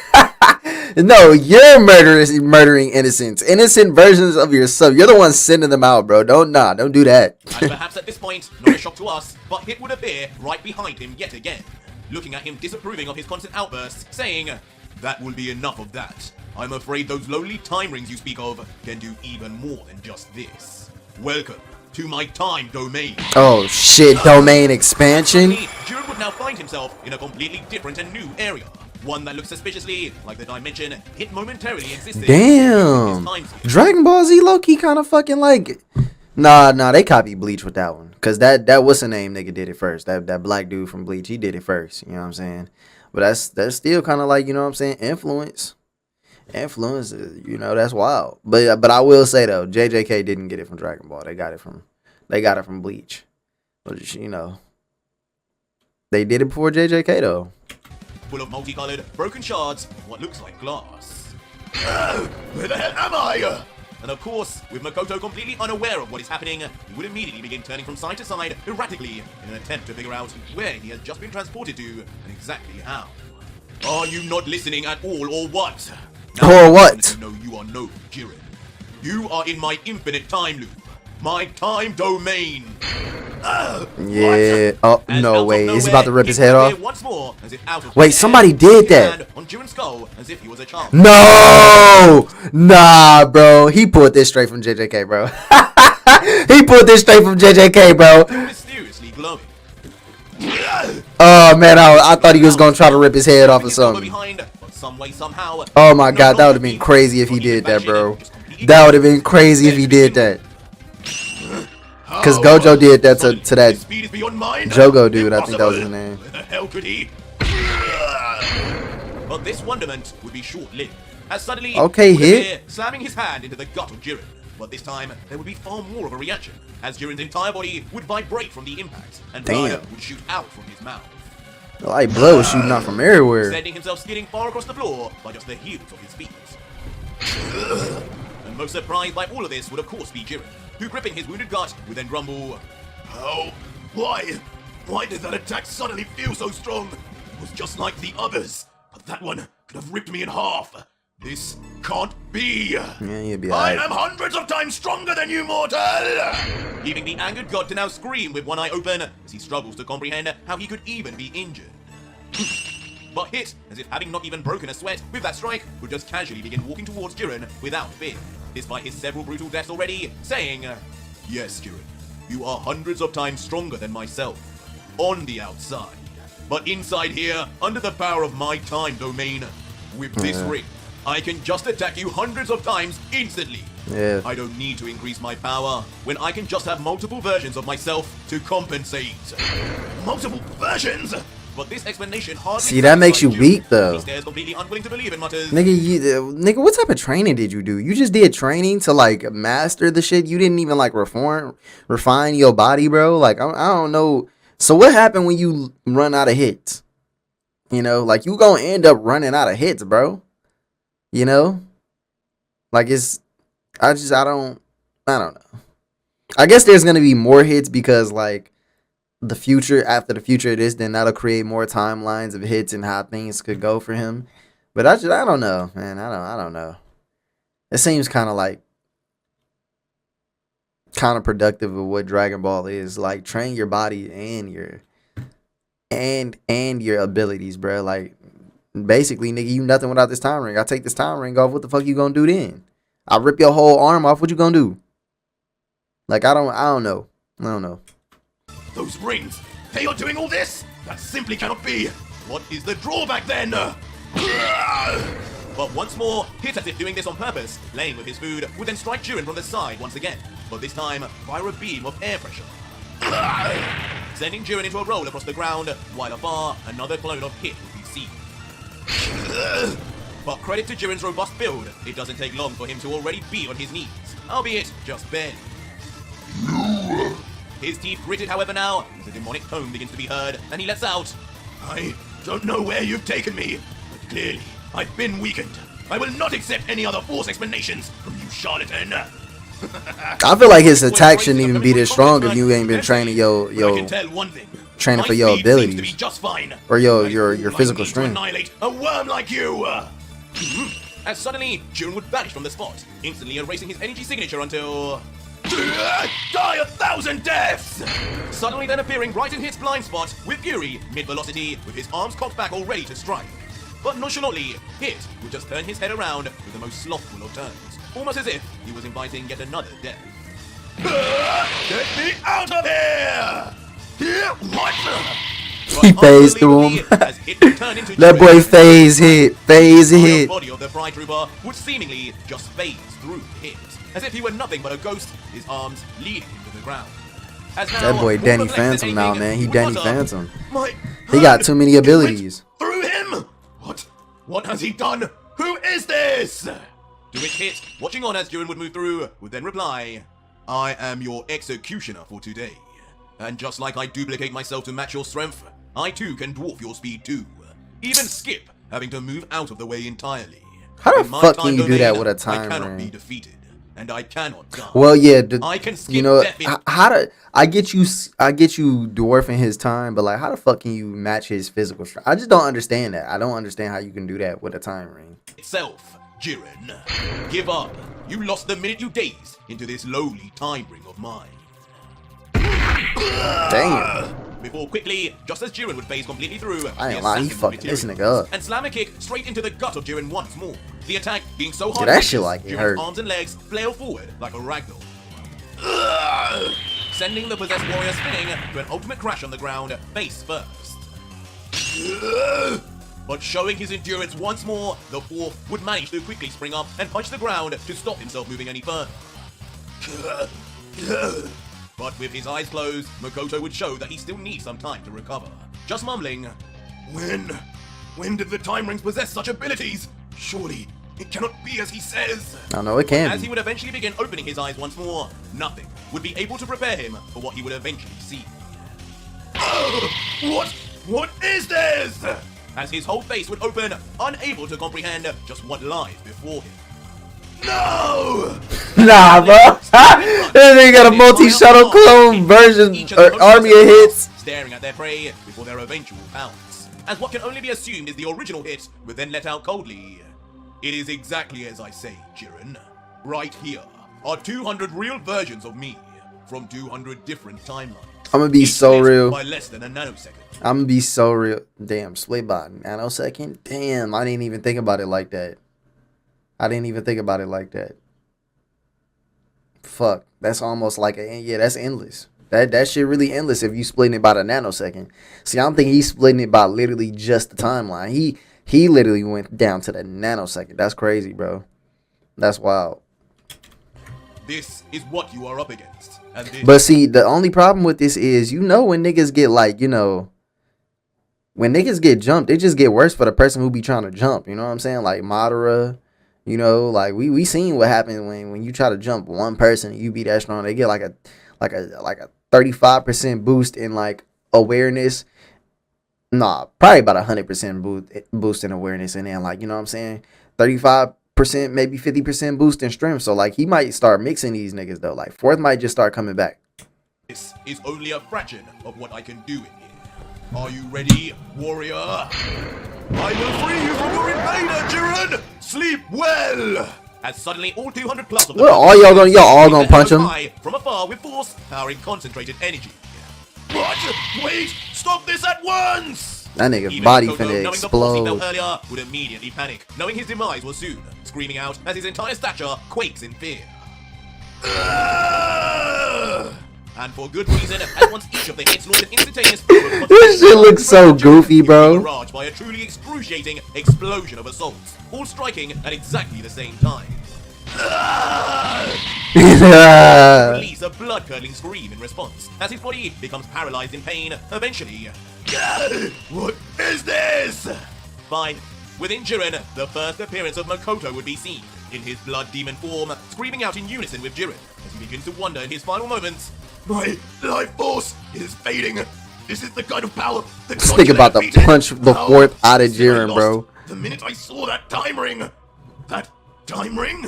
No, you're murdering innocents. Innocent versions of yourself. You're the one sending them out, bro. Don't do that. And perhaps at this point, not a shock to us, but Hit would appear right behind him yet again, looking at him disapproving of his constant outbursts, saying, That will be enough of that. I'm afraid those lowly time rings you speak of can do even more than just this. Welcome to my time domain. Oh shit, domain expansion? Jiren would now find himself in a completely different and new area. One that looks suspiciously like the dimension Hit momentarily existed. Damn. Dragon Ball Z low-key kind of fucking like... Nah, they copied Bleach with that one. Cause that what's the name nigga did it first. That black dude from Bleach, he did it first. You know what I'm saying? But that's still kind of like, you know what I'm saying, influence, you know, that's wild. But I will say though, JJK didn't get it from Dragon Ball. They got it from Bleach. But you know, they did it before JJK though. Full of multicolored, broken shards of what looks like glass. Where the hell am I? And of course, with Makoto completely unaware of what is happening, he would immediately begin turning from side to side erratically in an attempt to figure out where he has just been transported to and exactly how. Are you not listening at all, or what? Or what? No, you are no Jiren. You are in my infinite time loop, my time domain. Yeah. Oh As no out way! of It's nowhere, about to rip he his head would off. appear once more, as if out of Wait, thin somebody air, did with his that. hand on Jiren's skull as if he was a child. No, nah, bro. He pulled this straight from JJK, bro. He pulled this straight from JJK, bro. Mysteriously glowing. Oh man, I thought he was gonna try to rip his head off or His elbow something. behind, but some way, somehow, Oh my god, that would have been crazy if he did that, bro. That would have been crazy if he did that. Cause Gojo did that to that Speed is beyond mine. Jogo dude. I think that was his name. Where the hell could he? But this wonderment would be short-lived, as suddenly Okay, he would Hit. appear, slamming his hand into the gut of Jiren. But this time, there would be far more of a reaction, as Jiren's entire body would vibrate from the impact, and blood Damn. would shoot out from his mouth, Like blood was shooting out from everywhere. sending himself skidding far across the floor by just the heels of his feet. And most surprised by all of this would of course be Jiren, who, gripping his wounded gut, would then grumble, How? Why? Why did that attack suddenly feel so strong? It was just like the others, but that one could have ripped me in half. This can't be. Yeah, you'd be I alright. am hundreds of times stronger than you, mortal! leaving the angered god to now scream with one eye open as he struggles to comprehend how he could even be injured. But Hit, as if having not even broken a sweat with that strike, would just casually begin walking towards Jiren without fear, despite his several brutal deaths already, saying, Yes, Jiren, you are hundreds of times stronger than myself, on the outside, But inside here, under the power of my time domain, with this ring, I can just attack you hundreds of times instantly. Yeah. I don't need to increase my power when I can just have multiple versions of myself to compensate. Multiple versions? But this explanation hardly See, that makes you satisfies weak, though. He stares completely unwilling to believe and mutters, Nigga, what type of training did you do? You just did training to like master the shit. You didn't even like refine your body, bro. Like I don't know. So what happened when you run out of hits? You know, like you gonna end up running out of hits, bro. You know, like I don't know. I guess there's gonna be more hits because like after the future of this, then that'll create more timelines of hits and how things could go for him. But I don't know, man. I don't know. It seems kind of like counterproductive of what Dragon Ball is. Like train your body and your abilities, bro. Like basically, nigga, you nothing without this time ring. I take this time ring off. What the fuck you gonna do then? I rip your whole arm off. What you gonna do? Like I don't know. I don't know. Those rings, they are doing all this? That simply cannot be. what is the drawback then? But once more, hit as if doing this on purpose, playing with his food, would then strike Jiren from the side once again, but this time via a beam of air pressure. Sending Jiren into a roll across the ground, while afar, another clone of Hit would be seen. But credit to Jiren's robust build, it doesn't take long for him to already be on his knees, albeit just barely. His teeth gritted, however, now, as a demonic tone begins to be heard, and he lets out, I don't know where you've taken me, but clearly, I've been weakened. I will not accept any other false explanations from you, charlatan. I feel like his attack shouldn't even be this strong if you ain't been training I can tell one thing. training for My your speed seems to be abilities just fine. or your I physical need to strength. annihilate a worm like you. as suddenly, Jiren would vanish from the spot, instantly erasing his energy signature until... Die 1,000 deaths! Suddenly then appearing right in Hit's blind spot, with fury, mid-velocity, with his arms cocked back all ready to strike. But nonchalantly, Hit would just turn his head around with the most slothful of turns, almost as if he was inviting yet another death. Get me out of here! What? He phased through him. That boy phase hit. The body of the Pride Trooper would seemingly just phase through Hit, as if he were nothing but a ghost, his arms leading him to the ground. As now, That boy more Danny perplexed Phantom than now, anything, man. He would Danny mutter, Phantom. My He got too many hand went abilities. Through him? What has he done? Who is this? To which Hit, watching on as Jiren would move through, would then reply, I am your executioner for today. And just like I duplicate myself to match your strength, I too can dwarf your speed too. Even skip having to move out of the way entirely. How the In my fuck time can you do domain, that with a I time cannot be ring? defeated, and I cannot die. Well, yeah, I can skip you know death in- I get you dwarfing his time, but like how the fuck can you match his physical strength? I just don't understand that. I don't understand how you can do that with a time ring. Itself, Jiren. Give up. You lost the minute you dazed into this lowly time ring of mine. Damn. Before quickly, just as Jiren would phase completely through, I ain't the lying, he assassin fucking would this materialize nigga up. and slam a kick straight into the gut of Jiren once more. The attack being so hard, Yeah, that vicious, shit like it Jiren's hurt. arms and legs flail forward like a ragdoll, sending the possessed warrior spinning to an ultimate crash on the ground, face first. But showing his endurance once more, the fourth would manage to quickly spring up and punch the ground to stop himself moving any further. But with his eyes closed, Makoto would show that he still needs some time to recover. Just mumbling, When did the time rings possess such abilities? Surely, it cannot be as he says. I know it can as he be. would eventually begin opening his eyes once more, nothing would be able to prepare him for what he would eventually see. What is this? As his whole face would open, unable to comprehend just what lies before him. No! Nah, bro. This nigga got a multi-shuttle clone version or army of hits. Staring at their prey before their eventual pounce. As what can only be assumed is the original hit would then let out coldly. It is exactly as I say, Jiren. Right here are 200 real versions of me from 200 different timelines. I'm gonna be Each so split real. by less than a nanosecond. I'm gonna be so real. Damn, split by nanosecond. Damn, I didn't even think about it like that. Fuck, that's almost like that's endless. That shit really endless if you splitting it by the nanosecond. See, I don't think he's splitting it by literally just the timeline. He literally went down to the nanosecond. That's crazy, bro. That's wild. This is what you are up against. And this But see, the only problem with this is, when niggas get like, when niggas get jumped, it just get worse for the person who be trying to jump. You know what I'm saying? Like Madara, like we seen what happens when you try to jump one person and you be that strong. They get like a 35% boost in like awareness. Nah, probably about 100% boost in awareness, and then like, you know what I'm saying, 35%, maybe 50% boost in strength. So like he might start mixing these niggas though. Like fourth might just start coming back. This is only a fraction of what I can do in here. Are you ready, warrior? I will free you from your invader, Jiren! Sleep well! As suddenly all 200 plus of the Well, y'all all gonna punch him from afar with force, powering concentrated energy. What? Wait! Stop this at once! That nigga Even body Makoto, finna knowing the force he felt explode. earlier, would immediately panic, knowing his demise was soon, screaming out as his entire stature quakes in fear. And for good reason, as once each of the hits launched an instantaneous. This shit looks so goofy, bro. Barraged by a truly excruciating explosion of assaults, all striking at exactly the same time. Release a blood-curdling scream in response, as his body becomes paralyzed in pain. Eventually, what is this? Fine. Within Jiren, the first appearance of Makoto would be seen, in his blood demon form, screaming out in unison with Jiren, as he begins to wonder in his final moments. My life force is fading. This is the kind of power that Just think about to punch the fourth out of Jiren, bro. The minute I saw that time ring. That time ring?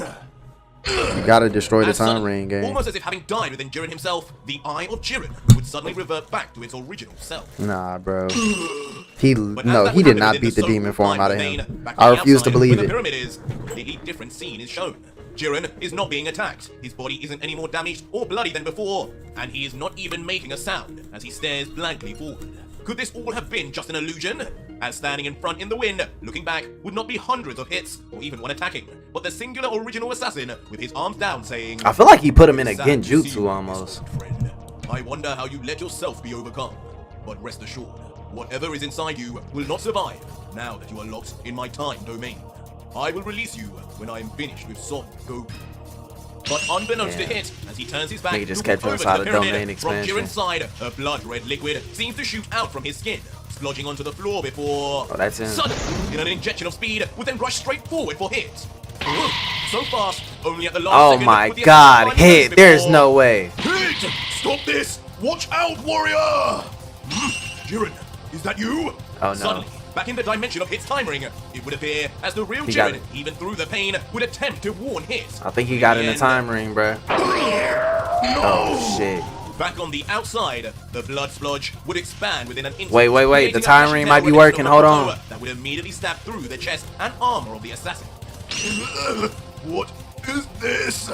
You gotta destroy the As time suddenly, ring, gang. almost as if having died within Jiren himself, the eye of Jiren would suddenly revert back to its original self. Nah, bro. But as He that would did happen not within beat the so-called demon form mind out of domain, him. back I on the refuse to outside, believe where it. the pyramid is, a completely different scene is shown. Jiren is not being attacked, his body isn't any more damaged or bloody than before, and he is not even making a sound as he stares blankly forward. Could this all have been just an illusion? As standing in front in the wind, looking back, would not be hundreds of hits, or even one attacking, but the singular original assassin with his arms down saying, I feel like he put him in a "Sad to see genjutsu you, almost. old friend. I wonder how you let yourself be overcome, but rest assured, whatever is inside you will not survive now that you are locked in my time domain. I will release you when I am finished with Son Goku." But unbeknownst to Hit, as he turns his back Nigga just to walk kept him over inside to the the domain pyramid, from expansion. Jiren's side, a blood-red liquid seems to shoot out from his skin, splodging onto the floor before... Oh, that's him. Suddenly, in an injection of speed, would then rush straight forward for Hit. So fast, only at the last Oh second my would the god, assassin find Hit, the there's before- no way. Hit! Stop this! Watch out, warrior! Jiren, is that you? Oh no. Suddenly, back in the dimension of Hit's time ring, it would appear as the real He got Jiren, it. even through the pain, would attempt to warn Hit. I think he got in the end, time ring, bruh. Oh shit. Back on the outside, the blood splodge would expand within an instant. Wait, the creating a time flashing ring tail might be with working, a hold Makoto on. That would immediately stab through the chest and armor of the assassin, What is this?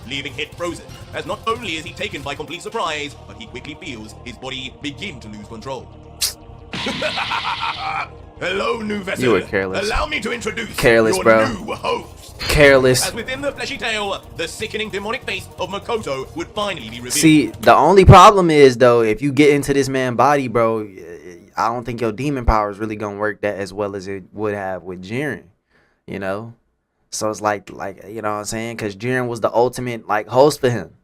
leaving Hit frozen, as not only is he taken by complete surprise, but he quickly feels his body begin to lose control. Hello, new vessel. You were careless. Allow me to introduce Careless, your bro. new host. Careless. As within the fleshy tail, the sickening demonic face of Makoto would finally be revealed. See, the only problem is though, if you get into this man's body, bro, I don't think your demon power is really gonna work that as well as it would have with Jiren, you know. So it's like you know what I'm saying? Because Jiren was the ultimate like host for him.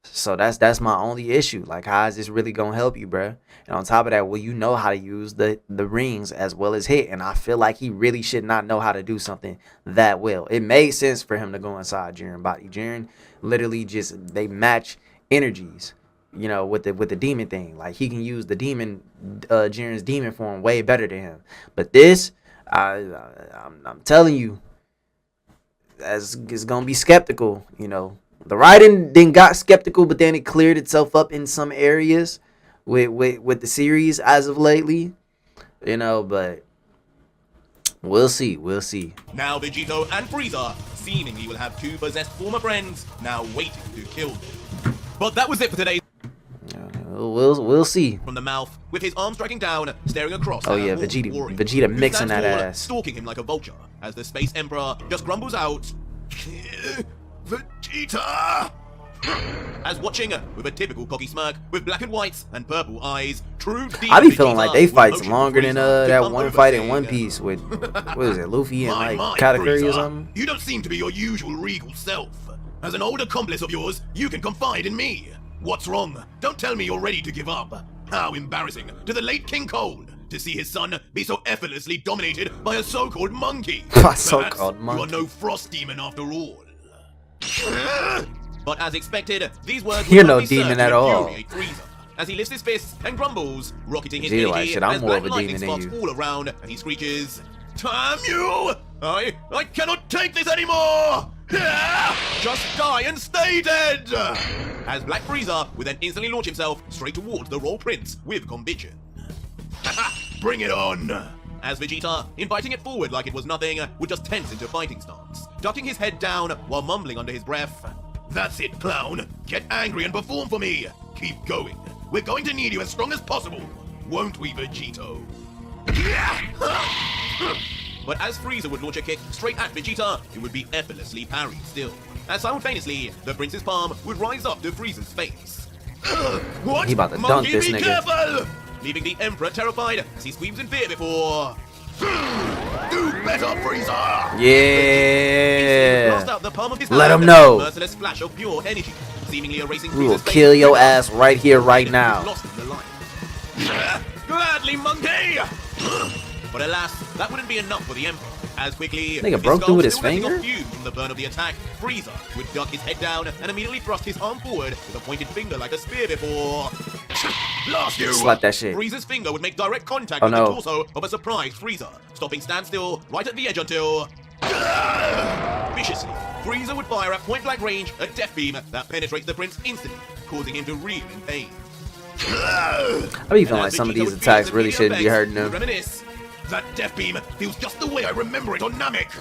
So that's my only issue. Like, how is this really gonna help you, bro? And on top of that, well, you know how to use the rings as well as Hit, and I feel like he really should not know how to do something that well. It made sense for him to go inside Jiren's body. Jiren literally just they match energies, you know, with the demon thing. Like he can use the demon, Jiren's demon form way better than him. But this, I'm telling you, it's gonna be skeptical, you know. The writing then got skeptical, but then it cleared itself up in some areas with the series as of lately, you know. But we'll see. Now Vegito and Frieza seemingly will have two possessed former friends now waiting to kill them. But that was it for today. We'll see. From the mouth, with his arm striking down, staring across. Oh at yeah, our Vegeta warrior, Vegeta who mixing stands that tall, ass. stalking him like a vulture, as the Space Emperor just grumbles out, Vegeta! As watching, with a typical cocky smirk, with black and whites and purple eyes, true demon I be feeling like they Vegeta fights would motion longer than Frieza to that come one over fight in saying, One Piece with what is it, Luffy and My, like Katakuri or Frieza, something. You don't seem to be your usual regal self. As an old accomplice of yours, you can confide in me. What's wrong? Don't tell me you're ready to give up. How embarrassing to the late King Cold to see his son be so effortlessly dominated by a so-called monkey. So-called monkey. You are no frost demon after all. But as expected, these words You're will no only serve demon to at all. infuriate Frieza, as he lifts his fists and grumbles, rocketing his Vegeta energy like, shit, I'm as more black of a lightning demon than sparks you. all around, and he screeches, "Damn you! I cannot take this anymore! Just die and stay dead!" As Black Frieza would then instantly launch himself straight towards the Royal Prince with conviction. Bring it on. As Vegeta, inviting it forward like it was nothing, would just tense into fighting stance, ducking his head down while mumbling under his breath, That's it, clown. Get angry and perform for me. Keep going. We're going to need you as strong as possible. Won't we, Vegito? But as Frieza would launch a kick straight at Vegeta, it would be effortlessly parried still. As simultaneously, the prince's palm would rise up to Frieza's face. What? He about to dunk Monkey, this be nigga. careful! Leaving the Emperor terrified as he screams in fear before... Do better, Frieza! Blast Yeah. out the palm of his Let hand, him know. a merciless flash of pure energy, seemingly erasing We will Frieza's face kill your with ass right here, right He now. was lost in the light. Gladly, monkey! But alas, that wouldn't be enough for the Emperor. As quickly, Nigga his broke skull through with his still letting off finger? fumes from the burn of the attack, Frieza would duck his head down and immediately thrust his arm forward with a pointed finger like a spear before... Blast you! Slap that shit. Frieza's finger would make direct contact Oh, with no. the torso of a surprised Frieza, stopping standstill right at the edge until... Viciously, Frieza would fire at point-blank range a death beam that penetrates the prince instantly, causing him to reel in pain. I be feeling like some of these attacks really shouldn't be hurting him. Reminisce. That death beam feels just the way I remember it on Namek.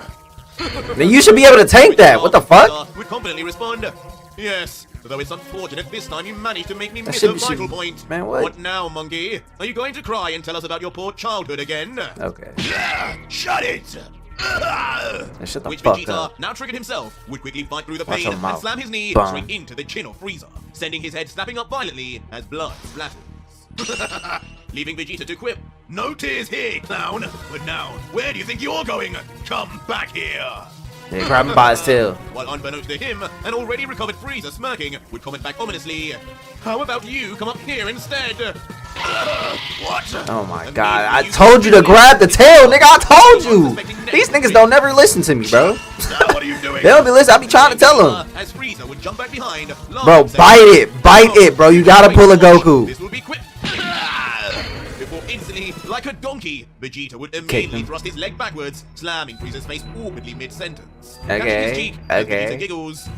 Then you should be able to tank that. What the fuck? Frieza would confidently respond, "Yes, though it's unfortunate this time you managed to make me That miss should a be- vital point. Man, what? now, monkey? Are you going to cry and tell us about your poor childhood again?" Okay. Shut it! Now shut the Which fuck Vegeta, up. now triggered himself, would quickly fight through the Watch pain your and mouth. slam his knee Bum. straight into the chin of Frieza, sending his head snapping up violently as blood splatters. Leaving Vegeta to quip, No tears here, clown. But now, where do you think you're going? Come back here. Yeah, grab him by his tail. while unbeknownst to him, an already recovered Frieza smirking would comment back ominously, "How about you come up here instead?" What? Oh my god. I told you to grab the tail, nigga. I told you. These niggas don't never listen to me, bro. Now what are you doing? They don't be listening. I be trying to tell them. As Frieza would jump back behind, Bro, bite it. Bite it, bro. You gotta pull a Goku. This will be quick. Before instantly, like a donkey, Vegeta would Kick immediately him. thrust his leg backwards, slamming Frieza's face awkwardly mid-sentence. Okay, Catching his cheek, as okay. Vegeta giggles.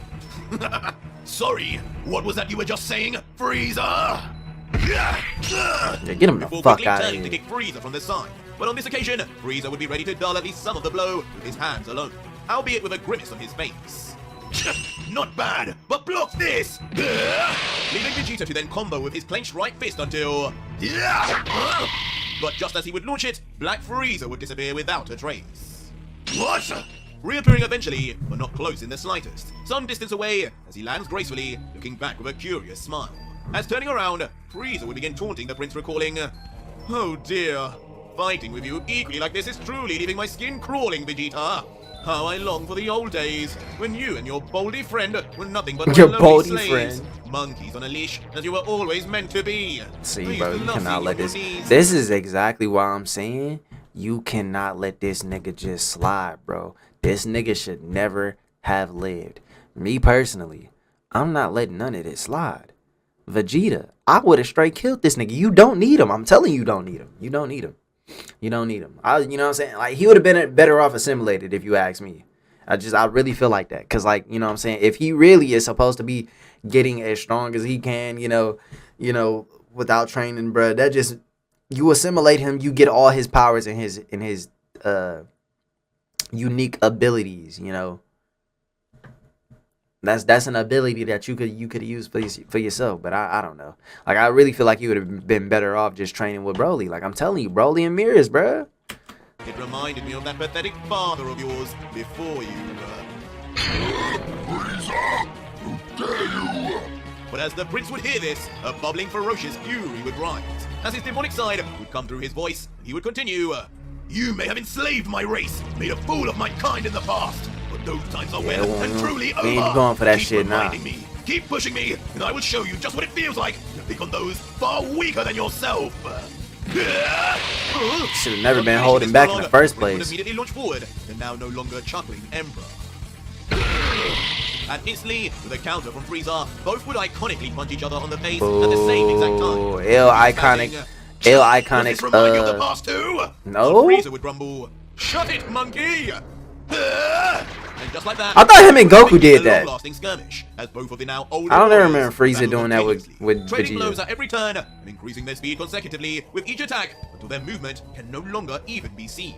Sorry, what was that you were just saying, Frieza? Yeah, get him the Before fuck quickly out of turning to here. kick Frieza from the side. But on this occasion, Frieza would be ready to dull at least some of the blow with his hands alone, albeit with a grimace on his face. Not bad, but block this! Leaving Vegeta to then combo with his clenched right fist until... But just as he would launch it, Black Frieza would disappear without a trace. What? Reappearing eventually, but not close in the slightest, some distance away as he lands gracefully, looking back with a curious smile. As turning around, Frieza would begin taunting the prince, recalling, "Oh dear, fighting with you equally like this is truly leaving my skin crawling, Vegeta. How I long for the old days, when you and your boldy friend were nothing but Your my lonely boldy slaves, friend. monkeys on a leash, as you were always meant to be." I See, used bro, to you love cannot seeing let your this. knees. This is exactly why I'm saying you cannot let this nigga just slide, bro. This nigga should never have lived. Me personally, I'm not letting none of this slide. Vegeta, I would have straight killed this nigga. You don't need him. I'm telling you, you don't need him. You don't need him. You don't need him. You know what I'm saying? Like, he would have been better off assimilated if you ask me. I really feel like that. Cause like, you know what I'm saying? If he really is supposed to be getting as strong as he can, you know, without training, bro, that just, you assimilate him, you get all his powers and his unique abilities, you know. That's an ability that you could use for yourself, but I don't know. Like, I really feel like you would have been better off just training with Broly. Like, I'm telling you, Broly and Mirrors, bro. It reminded me of that pathetic father of yours before you... But as the prince would hear this, a bubbling ferocious fury would rise. As his demonic side would come through his voice, he would continue. You may have enslaved my race, made a fool of my kind in the past, but those times are well and truly over. We ain't going for that Keep shit now. reminding me, keep pushing me, and I will show you just what it feels like to pick on those far weaker than yourself. Should have never been holding back in the first Would place. immediately launch forward, the now no longer chuckling emperor. And instantly, with a counter from Frieza, both would iconically punch each other on the face at the same exact time. Ill iconic. Ill iconic. Does this remind you of the past too? No. Frieza would grumble, "Shut it, monkey!" And just like that, I thought him and Goku we did a that. long-lasting skirmish, as both of the now older I don't ever warriors remember Frieza battled doing that with continuously, trading Vegito. blows at every turn and increasing their speed consecutively with each attack until their movement can no longer even be seen.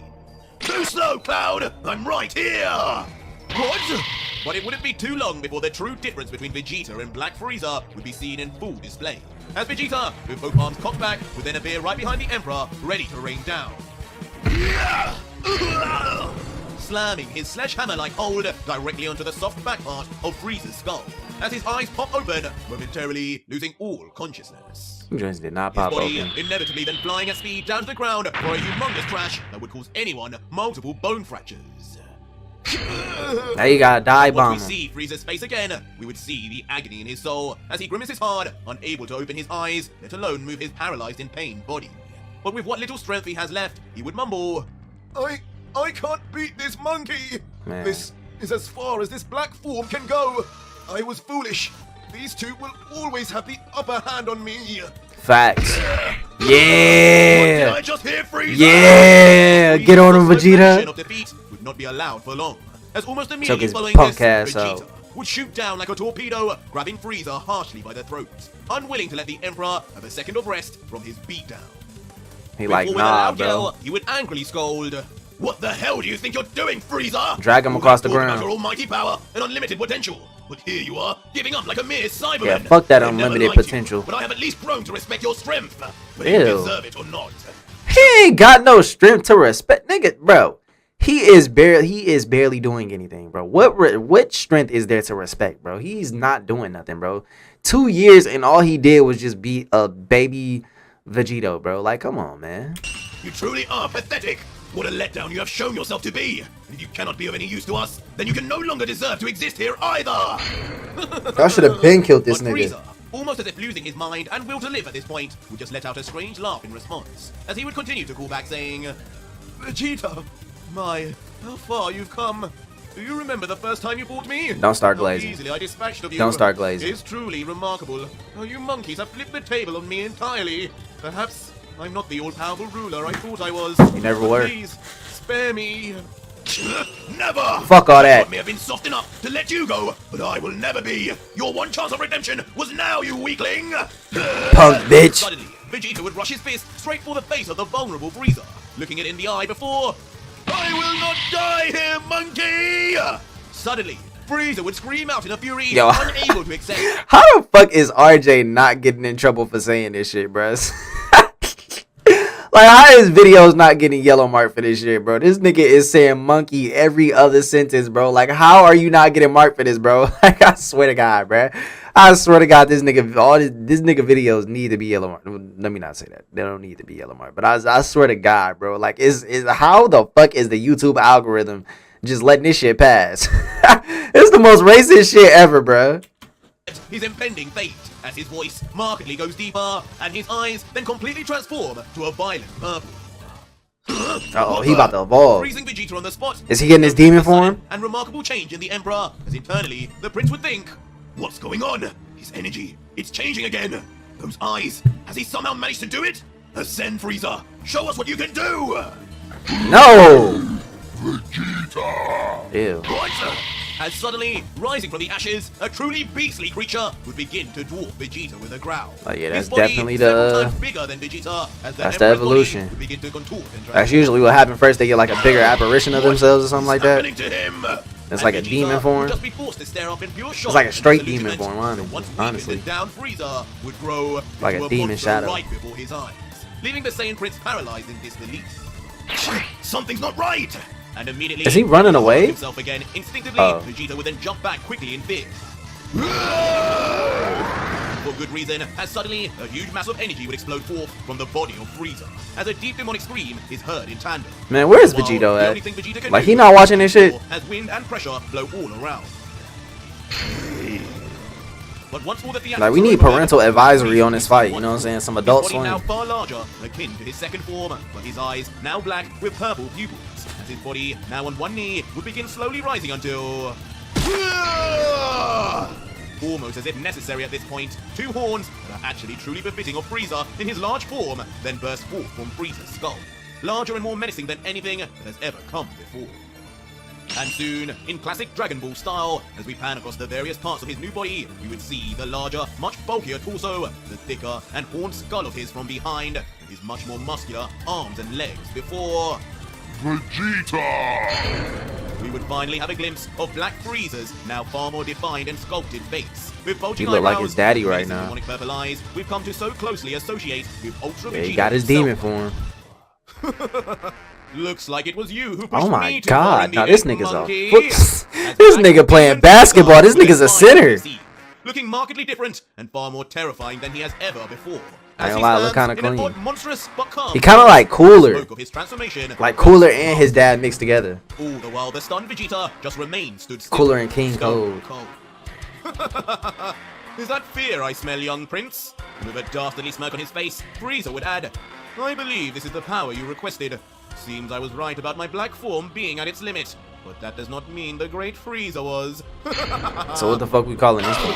Too slow, Cloud! I'm right here! What? But it wouldn't be too long before the true difference between Vegeta and Black Frieza would be seen in full display. As Vegeta, with both arms cocked back, would then appear right behind the Emperor, ready to rain down. Slamming his sledgehammer-like hold directly onto the soft back part of Frieza's skull, as his eyes pop open, momentarily losing all consciousness. Joints did not His pop body open. inevitably then flying at speed down to the ground for a humongous crash that would cause anyone multiple bone fractures. Now you gotta dive Once bomb we him. see Frieza's face again, we would see the agony in his soul as he grimaces hard, unable to open his eyes, let alone move his paralyzed in pain body. But with what little strength he has left, he would mumble, I can't beat this monkey! Man. This is as far as this black form can go! I was foolish. These two will always have the upper hand on me. Facts. Did Yeah. I just hear Frieza? Yeah. Get on him, Frieza's version Vegeta. of defeat would not be allowed for long, as almost Took immediately his following punk this, ass out. Vegeta would shoot down like a torpedo, grabbing Frieza harshly by the throat, unwilling to let the Emperor have a second of rest from his beatdown. He like, Before with a nah, loud bro. yell, he would angrily scold, What the hell do you think you're doing, Frieza? Drag him You across the talk about ground. your almighty power and unlimited potential. But here you are, giving up like a mere Cyberman. Yeah, fuck that I never unlimited liked you, potential. but I have at least grown to respect your strength. But Ew. you deserve it or not. He ain't got no strength to respect, nigga, bro. He is barely doing anything, bro. What strength is there to respect, bro? He's not doing nothing, bro. 2 years and all he did was just be a baby Vegito, bro. Like, come on, man. You truly are pathetic. What a letdown you have shown yourself to be. And if you cannot be of any use to us, then you can no longer deserve to exist here either. I should have been killed this But nigga. Frieza, almost as if losing his mind and will to live at this point, would just let out a strange laugh in response, as he would continue to call back saying, Vegeta, my, how far you've come. Do you remember the first time you fought me? Don't start How glazing. easily I dispatched of you. Don't start glazing. It's truly remarkable. How you monkeys have flipped the table on me entirely. Perhaps I'm not the all-powerful ruler I thought I was. You never But were. Please, spare me. Never! Fuck all that. I may have been soft enough to let you go, but I will never be. Your one chance of redemption was now, you weakling! Punk bitch. Suddenly, Vegeta would rush his fist straight for the face of the vulnerable Frieza, looking it in the eye before, I will not die here, monkey! Suddenly, Frieza would scream out in a fury, Yo. unable to accept. How the fuck is RJ not getting in trouble for saying this shit, bro? Like, how is videos not getting yellow marked for this shit, bro? This nigga is saying monkey every other sentence, bro. Like, how are you not getting marked for this, bro? Like, I swear to God, bro. I swear to God, this nigga videos need to be yellow marked. Let me not say that. They don't need to be yellow marked. But I swear to God, bro. Like, is how the fuck is the YouTube algorithm just letting this shit pass? It's the most racist shit ever, bro. His impending fate, as his voice markedly goes deeper, and his eyes then completely transform to a violent purple. Uh-oh, he about to evolve. Freezing Vegeta on the spot. Is he getting his demon form? And remarkable change in the Emperor, as internally, the Prince would think, What's going on? His energy, it's changing again. Those eyes, has he somehow managed to do it? Ascend, Frieza. Show us what you can do. No. Ew. What? as suddenly, rising from the ashes, a truly beastly creature would begin to dwarf Vegeta with a growl. Oh yeah, His that's body definitely several the. times bigger than Vegeta, as That's the Emperor's body evolution. would begin to contort and That's transform. usually what happened first. They get like a bigger apparition of themselves or something like that. Happening to him? It's like a And Vegeta demon would form. just be forced to stare up in pure shock like a and straight disillusionment. demon form, The once weakened honestly. and down Frieza would grow Like into a demon monster shadow. right before his eyes, leaving the Saiyan Prince paralyzed in disbelief. Something's not right. And immediately, Is he running away? himself again. Instinctively, Oh. Vegeta would then jump back quickly in fear. For good reason, as suddenly a huge mass of energy would explode forth from the body of Frieza, as a deep demonic scream is heard in tandem. Man, where's Vegito at? Like, he not watching this shit? As wind and pressure blow all around. But once all the like, we need parental advisory on this fight, you know what I'm saying? Some adult swing. Now far larger, akin to his second form, but his eyes now black with purple pupils, as his body, now on one knee, would begin slowly rising until... Almost as if necessary at this point, two horns that are actually truly befitting of Frieza in his large form then burst forth from Frieza's skull, larger and more menacing than anything that has ever come before. And soon, in classic Dragon Ball style, as we pan across the various parts of his new body, we would see the larger, much bulkier torso, the thicker and horned skull of his from behind, with his much more muscular arms and legs before... Vegeta! We would finally have a glimpse of Black Frieza's now far more defined and sculpted face. With bulging he look like eyebrows, his daddy right now. demonic purple eyes we've come to so closely associate with Ultra Vegeta. He got his demon form. Looks like it was you who pushed Oh my me god, now this nigga's monkey. a this nigga playing basketball. This nigga's a sinner. Looking markedly different and far more terrifying than he has ever before. I ain't gonna lie, look kinda clean. Monstrous but calm. He kinda like Cooler. Spoke of his transformation. Like Cooler and his dad mixed together. All the while the stunned Vegeta just remained stood still. Cooler and King Stone Cold. cold. Is that fear I smell, young prince? And with a dastardly smirk on his face, Frieza would add, I believe this is the power you requested. Seems I was right about my black form being at its limit. But that does not mean the great Frieza was. So what the fuck we calling this one?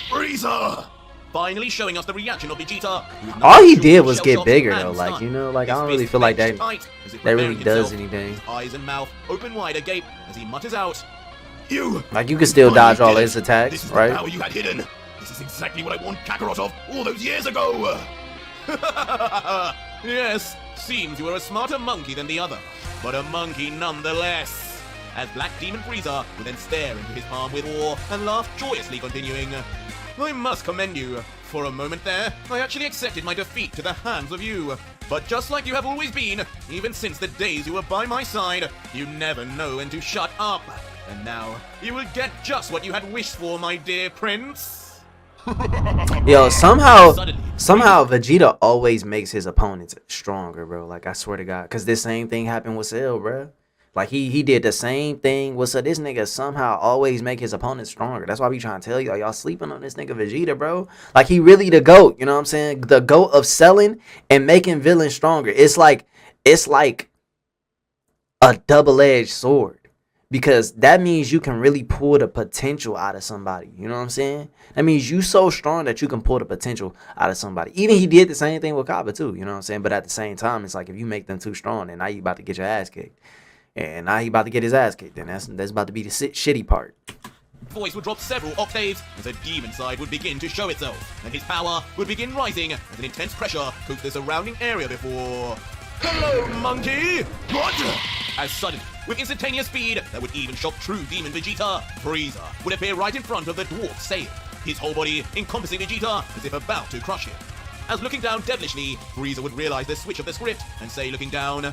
Frieza! Finally showing us the reaction of Vegeta. All he did was get bigger though, like, you know, like I don't really feel like that really does anything. Eyes and mouth open wide agape as he mutters out, Like you can still dodge all his attacks, This is right? the power you had hidden. This is exactly what I warned Kakarot of all those years ago. Yes, seems you were a smarter monkey than the other, but a monkey nonetheless. As Black Demon Frieza would then stare into his palm with awe and laugh joyously, continuing, I must commend you. For a moment there, I actually accepted my defeat to the hands of you. But just like you have always been, even since the days you were by my side, you never know when to shut up. And now, you will get just what you had wished for, my dear prince. Yo, somehow Vegeta always makes his opponents stronger, bro. Like I swear to God, cause this same thing happened with Cell, bro. Like he did the same thing with this nigga somehow always make his opponents stronger. That's why we trying to tell y'all sleeping on this nigga Vegeta, bro. Like he really the GOAT, you know what I'm saying? The GOAT of selling and making villains stronger. It's like a double-edged sword. Because that means you can really pull the potential out of somebody. You know what I'm saying? That means you so strong that you can pull the potential out of somebody. Even he did the same thing with Kaba too. You know what I'm saying? But at the same time, it's like if you make them too strong, then now you about to get your ass kicked. And now he about to get his ass kicked. Then that's about to be the shitty part. Voice would drop several octaves as a demon side would begin to show itself, and his power would begin rising as an intense pressure coated the surrounding area before... Hello, monkey! What? As suddenly, with instantaneous speed that would even shock true demon Vegeta, Frieza would appear right in front of the dwarf Saiyan, his whole body encompassing Vegeta as if about to crush him. As looking down devilishly, Frieza would realize the switch of the script and say, looking down,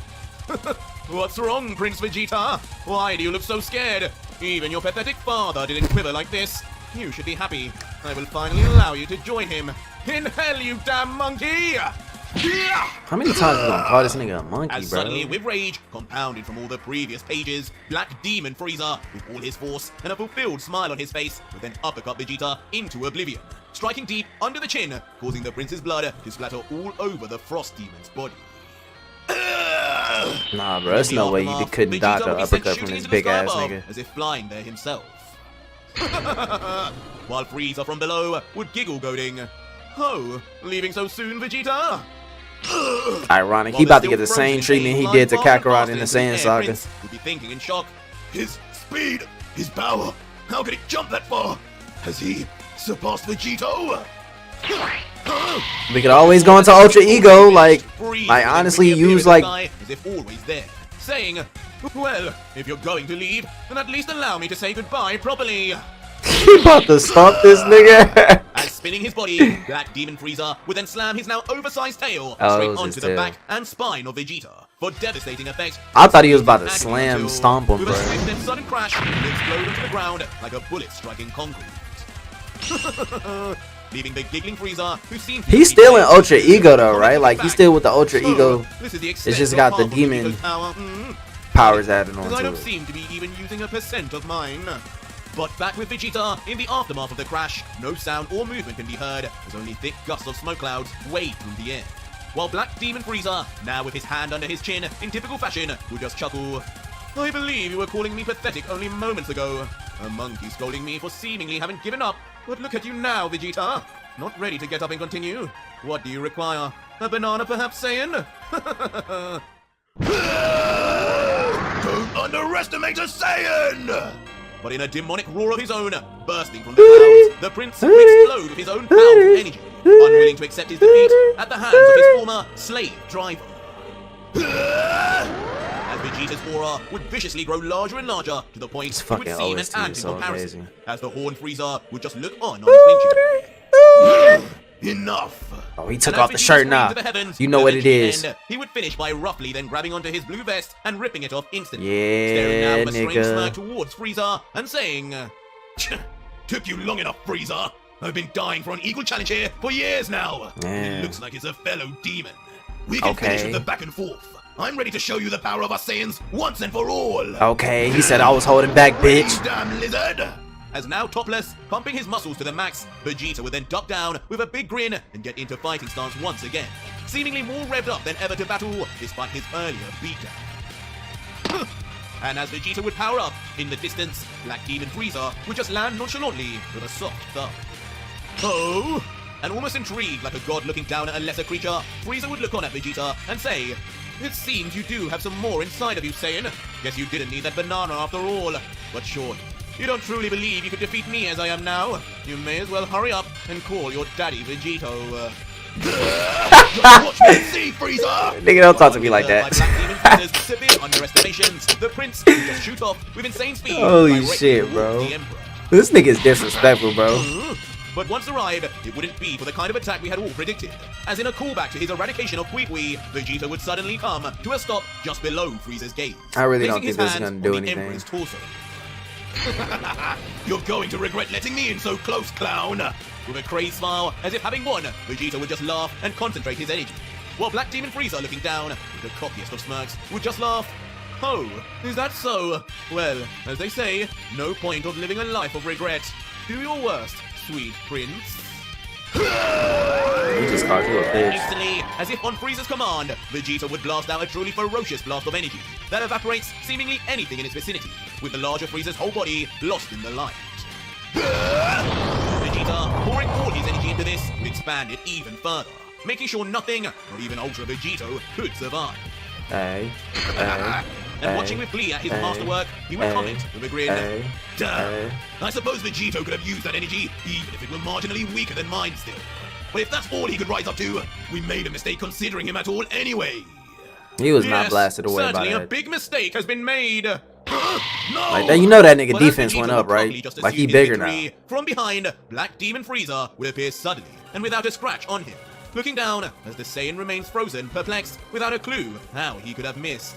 What's wrong, Prince Vegeta? Why do you look so scared? Even your pathetic father didn't quiver like this. You should be happy. I will finally allow you to join him. In hell, you damn monkey! How many times you gonna call this nigga a monkey, As bro? suddenly, with rage, compounded from all the previous pages, Black Demon Frieza, with all his force and a fulfilled smile on his face, would then uppercut Vegeta into oblivion, striking deep under the chin, causing the prince's blood to splatter all over the Frost Demon's body. Nah, bro, there's no way you couldn't dodge an uppercut from this big ass nigga. As if flying there himself. While Frieza from below would giggle, goading, Oh, leaving so soon, Vegeta? Ironic, he about to get the same treatment he did to Kakarot in the Saiyan Saga. Would be thinking in shock. His speed, his power, how could he jump that far? Has he surpassed Vegito? We could always go into Ultra Ego, like honestly use like... As if always there, saying, well, if you're going to leave, then at least allow me to say goodbye properly. He about to stomp this nigga. As spinning his body, Black Demon Frieza would then slam his now oversized tail straight onto the back and spine of Vegeta for devastating effect. I thought he was about to slam stomp him, with bro. a swift and sudden crash, he would explode onto the ground like a bullet striking concrete. Leaving the giggling Frieza, who seems to He's be still in playing Ultra with Ego though, coming right? Like back. he's still with the Ultra So, Ego. this is the It's extent just of got the half of demon Vegito's power. powers added Because I onto don't it. seem to be even using a percent of mine. But back with Vegeta, in the aftermath of the crash, no sound or movement can be heard, as only thick gusts of smoke clouds wave through the air. While Black Demon Frieza, now with his hand under his chin, in typical fashion, would just chuckle. I believe you were calling me pathetic only moments ago. A monkey scolding me for seemingly having given up. But look at you now, Vegeta. Not ready to get up and continue. What do you require? A banana, perhaps, Saiyan? Don't underestimate a Saiyan! But in a demonic roar of his own, bursting from the clouds, the prince would explode with his own powerful energy, unwilling to accept his defeat at the hands of his former slave driver. As Vegeta's aura would viciously grow larger and larger to the point it would fucking seem an OST ant in is so comparison, amazing. as the Horn Frieza would just look on unflinching. Enough! Oh, he took And as off the Vegeta shirt screamed now. to the heavens, You know at what the it G is. end, he would finish by roughly then grabbing onto his blue vest and ripping it off instantly. Yeah, staring now with a strange nigga. smirk towards Frieza and saying, Took you long enough, Frieza. I've been dying for an equal challenge here for years now. Yeah. It looks like it's a fellow demon. We can finish with the back and forth. I'm ready to show you the power of our Saiyans once and for all. Okay, he said I was holding back, bitch. You damn lizard! As now topless, pumping his muscles to the max, Vegeta would then duck down with a big grin and get into fighting stance once again, seemingly more revved up than ever to battle despite his earlier beatdown. And as Vegeta would power up, in the distance, Black Demon Frieza would just land nonchalantly with a soft thud. Oh! And almost intrigued like a god looking down at a lesser creature, Frieza would look on at Vegeta and say, It seems you do have some more inside of you, Saiyan. Guess you didn't need that banana after all. But surely, you don't truly believe you could defeat me as I am now? You may as well hurry up and call your daddy Vegito. Just watch me see, Frieza! Nigga, don't talk to me like By that. Black Demon Frieza's severe underestimations, the prince would just shoot off with insane speed. Holy directly shit, towards bro. the Emperor. This nigga is disrespectful, bro. But once arrived, it wouldn't be for the kind of attack we had all predicted. As in a callback to his eradication of Pui Pui, Vegeta would suddenly come to a stop just below Frieza's gaze. I really placing don't think his this is hands gonna do on the anything. Emperor's torso. You're going to regret letting me in so close, clown! With a crazed smile, as if having won, Vegeta would just laugh and concentrate his energy. While Black Demon Frieza, looking down, with the cockiest of smirks, would just laugh. Oh, is that so? Well, as they say, no point of living a life of regret. Do your worst, sweet prince. He just called you a bitch. Instantly, as if on Frieza's command, Vegeta would blast out a truly ferocious blast of energy that evaporates seemingly anything in its vicinity, with the larger Frieza's whole body lost in the light. Vegeta, pouring all his energy into this, would expand it even further, making sure nothing, not even Ultra Vegito, could survive. Hey, And watching with glee at his masterwork, he would comment with a grin. Damn! I suppose Vegito could have used that energy, even if it were marginally weaker than mine still. But if that's all he could rise up to, we made a mistake considering him at all anyway. he was not Yes, blasted away by certainly a that. big mistake has been made. No! Like that, you know that nigga But as defense Vegeta went would up, probably right? just Like he assume his bigger now. victory, from behind, Black Demon Frieza would appear suddenly and without a scratch on him, looking down as the Saiyan remains frozen, perplexed, without a clue how he could have missed.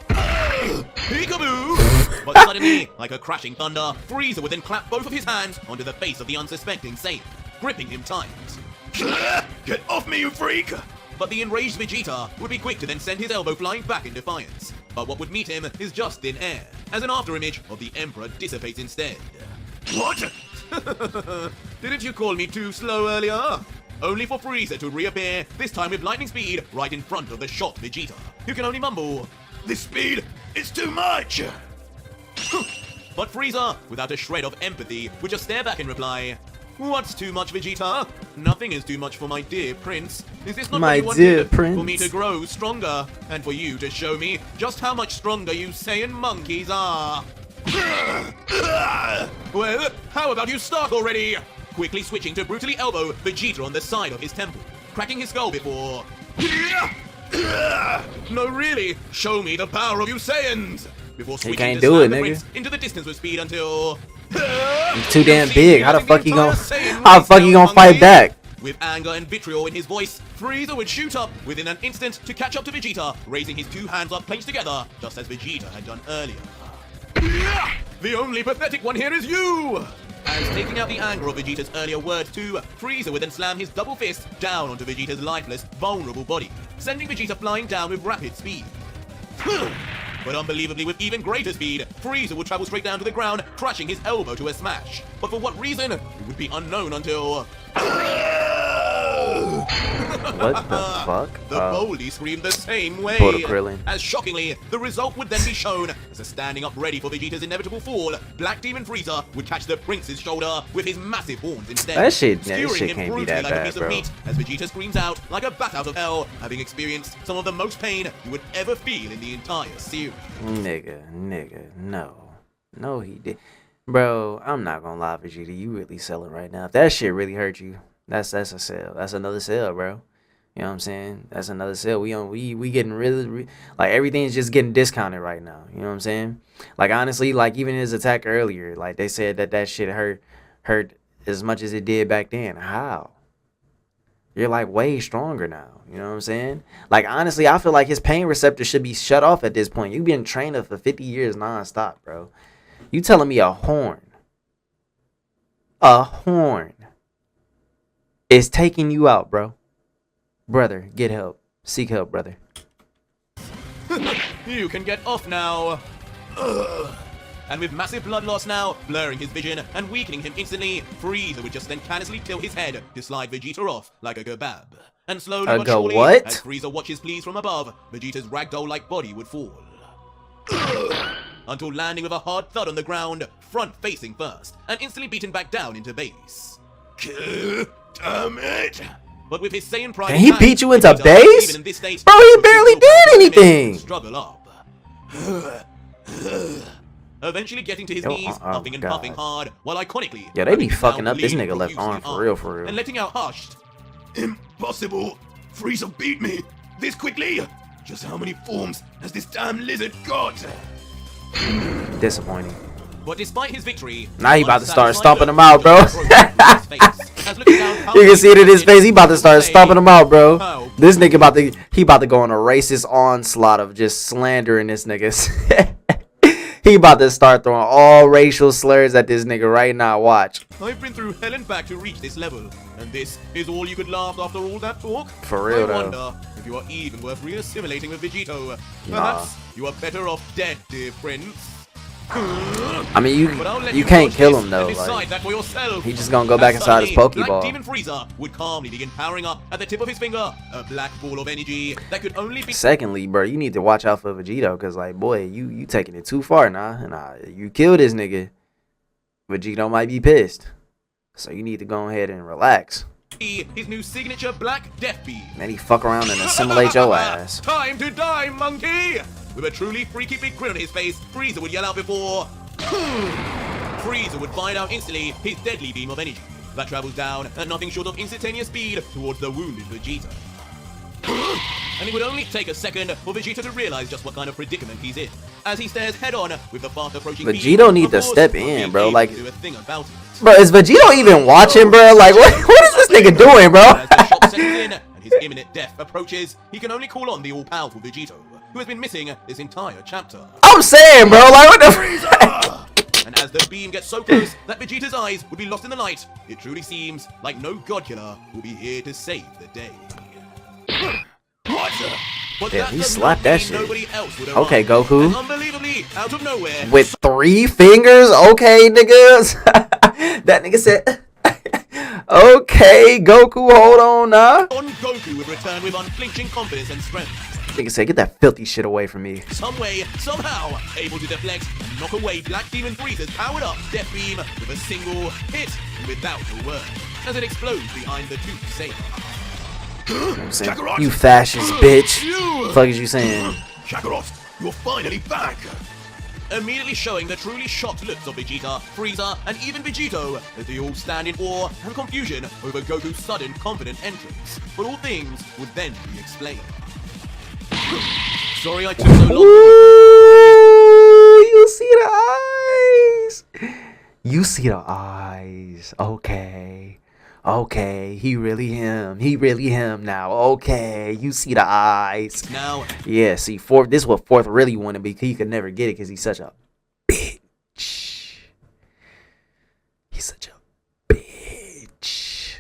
Peekaboo! But suddenly, like a crashing thunder, Frieza would then clap both of his hands onto the face of the unsuspecting Saiyan, gripping him tight. Get off me, you freak! But the enraged Vegeta would be quick to then send his elbow flying back in defiance. But what would meet him is just thin air, as an afterimage of the Emperor dissipates instead. What? Didn't you call me too slow earlier? Only for Frieza to reappear, this time with lightning speed, right in front of the shot Vegeta, who can only mumble. This speed is too much! But Frieza, without a shred of empathy, would just stare back and reply, What's too much, Vegeta? Nothing is too much for my dear prince. Is this not My what you dear wanted? prince. For me to grow stronger, and for you to show me just how much stronger you Saiyan monkeys are. Well, how about you start already? Quickly switching to brutally elbow Vegeta on the side of his temple, cracking his skull before... No, really, show me the power of you Saiyans! Before switching can't to do slam it, the nigga. prince into the distance with speed until... He's too damn big. How the fuck he gonna? Saiyan How the fuck he gonna fight monkey? back? With anger and vitriol in his voice, Frieza would shoot up within an instant to catch up to Vegeta, raising his two hands up clenched together, just as Vegeta had done earlier. The only pathetic one here is you! As taking out the anger of Vegeta's earlier words too, Frieza would then slam his double fist down onto Vegeta's lifeless, vulnerable body, sending Vegeta flying down with rapid speed. But unbelievably, with even greater speed, Frieza would travel straight down to the ground, crashing his elbow to a smash. But for what reason, it would be unknown until... What the fuck? The Boldy screamed the same way. Krillin. As shockingly, the result would then be shown as a standing up ready for Vegeta's inevitable fall, Black Demon Frieza would catch the prince's shoulder with his massive horns instead. That shit skewering him can't be brutally that like a bad, piece bro. of meat as Vegeta screams out like a bat out of hell, having experienced some of the most pain you would ever feel in the entire series. Nigga, no, he did, bro. I'm not gonna lie, Vegeta, you really selling right now. If that shit really hurt you, that's a sell. That's another sell, bro. You know what I'm saying? That's another sell. We getting really like everything's just getting discounted right now. You know what I'm saying? Like honestly, like even his attack earlier, like they said that shit hurt as much as it did back then. How? You're like way stronger now. You know what I'm saying? Like honestly, I feel like his pain receptor should be shut off at this point. You've been training for 50 years nonstop, bro. You telling me a horn is taking you out, bro? Brother, get help. Seek help, brother. You can get off now. And with massive blood loss now, blurring his vision and weakening him instantly, Frieza would just then carelessly tilt his head to slide Vegeta off like a kebab. And slowly but surely, what? as Frieza watches please from above, Vegeta's ragdoll-like body would fall. Until landing with a hard thud on the ground, front-facing first, and instantly beaten back down into base. Damn it! But with his Saiyan pride, Can he beat you into Vegeta, base? even in this state, Bro, he would barely still did find his anything. limits, Struggle up. Eventually getting to his Yo, knees, oh puffing and God. puffing hard, while iconically... Yeah, they be having his fucking mouth up this bleeding nigga left profusely arm for real. And letting out hushed. Impossible! Frieza beat me! This quickly! Just how many forms has this damn lizard got? Disappointing. But despite his victory... Now he about to start unsatisfied stomping him look out, bro. was broken from his face, as looking down You can see it in his face. He about to start say, stomping him out, bro. "Oh, This nigga about to go on a racist onslaught of just slandering this nigga. He about to start throwing all racial slurs at this nigga right now. Watch. I've been through hell and back to reach this level, and this is all you could laugh after all that talk? For real, I though. wonder if you are even worth re-assimilating with Vegito. Perhaps you are better off dead, dear prince. I mean, But I'll let you can't watch kill this him though. and decide Like, that for yourself. he just gonna go back And inside his suddenly, Pokeball. Black Demon Frieza would calmly begin powering up at the tip of his finger, a black ball of energy that could only be... secondly, bro, you need to watch out for Vegito, cause like, boy, you taking it too far now. Nah, you kill this nigga, Vegito might be pissed. So you need to go ahead and relax. his new signature black death beam. Then he fuck around and assimilate your ass. Time to die, monkey! With a truly freaky big grin on his face, Frieza would yell out before... Frieza would find out instantly his deadly beam of energy that travels down at nothing short of instantaneous speed towards the wounded Vegeta. And it would only take a second for Vegeta to realize just what kind of predicament he's in, as he stares head-on with the fast-approaching Vegito beam, need of to course, step not in, being bro, able like- to do a thing about it. Bro, is Vegito even watching, bro? Like, what is this nigga doing, bro? As the shock settles in and his imminent death approaches, he can only call on the all-powerful Vegito, who has been missing this entire chapter. I'm saying, bro, like, what the And as the beam gets so close that Vegeta's eyes would be lost in the light, it truly seems like no god killer will be here to save the day. What? But Yeah, that he does slapped not that mean shit. nobody else would Okay, arrive. Goku. And unbelievably, out of nowhere, With 3 fingers? Okay, niggas. That nigga said, okay, Goku, hold on, nah. Son Goku would return with unflinching confidence and strength. Nigga said, get that filthy shit away from me. Some way, somehow, able to deflect and knock away Black Demon Frieza's powered-up death beam with a single hit without a word, as it explodes behind the two Saiyans. You know what I'm saying? Kakarot! You fascist bitch. You! Fuck is you saying? Kakarot, you're finally back! Immediately showing the truly shocked looks of Vegeta, Frieza, and even Vegito as they all stand in awe and confusion over Goku's sudden confident entrance. But all things would then be explained. Sorry I took so long. Ooh, you see the eyes. You see the eyes. Okay. Okay, he really him now. Okay, you see the eyes. Now, Yeah, see, this is what Fourth really wanted, because he could never get it because he's such a bitch. He's such a bitch.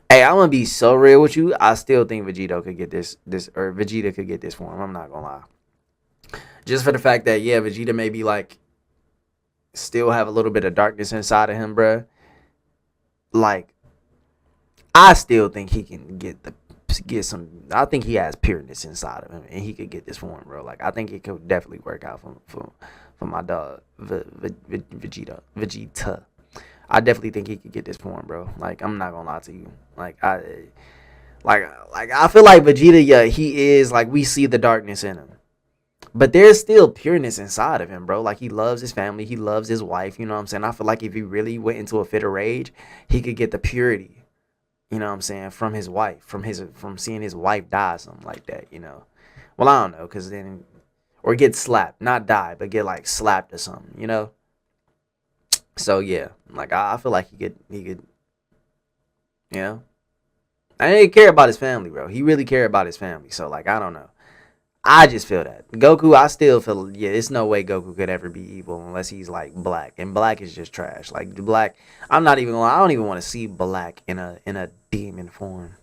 Hey, I'm gonna be so real with you. I still think Vegito could get this, or Vegeta could get this form. I'm not gonna lie. Just for the fact that, yeah, Vegeta may be like, still have a little bit of darkness inside of him, bruh. Like, I still think he can get some. I think he has pureness inside of him, and he could get this form, bro. Like, I think it could definitely work out for my dog Vegeta. I definitely think he could get this form, bro. Like, I'm not gonna lie to you. Like, I feel like Vegeta, yeah, he is, like, we see the darkness in him. But there's still pureness inside of him, bro. Like, he loves his family. He loves his wife. You know what I'm saying? I feel like if he really went into a fit of rage, he could get the purity, you know what I'm saying, from his wife, from seeing his wife die, something like that, you know. Well, I don't know, because then, or get slapped. Not die, but get, like, slapped or something, you know. So, yeah. Like, I feel like he could, you know. I didn't care about his family, bro. He really cared about his family. So, like, I don't know. I just feel that. Goku, I still feel, yeah, there's no way Goku could ever be evil unless he's, like, black. And black is just trash. Like, the black, I'm not even, I don't even want to see black in a demon form.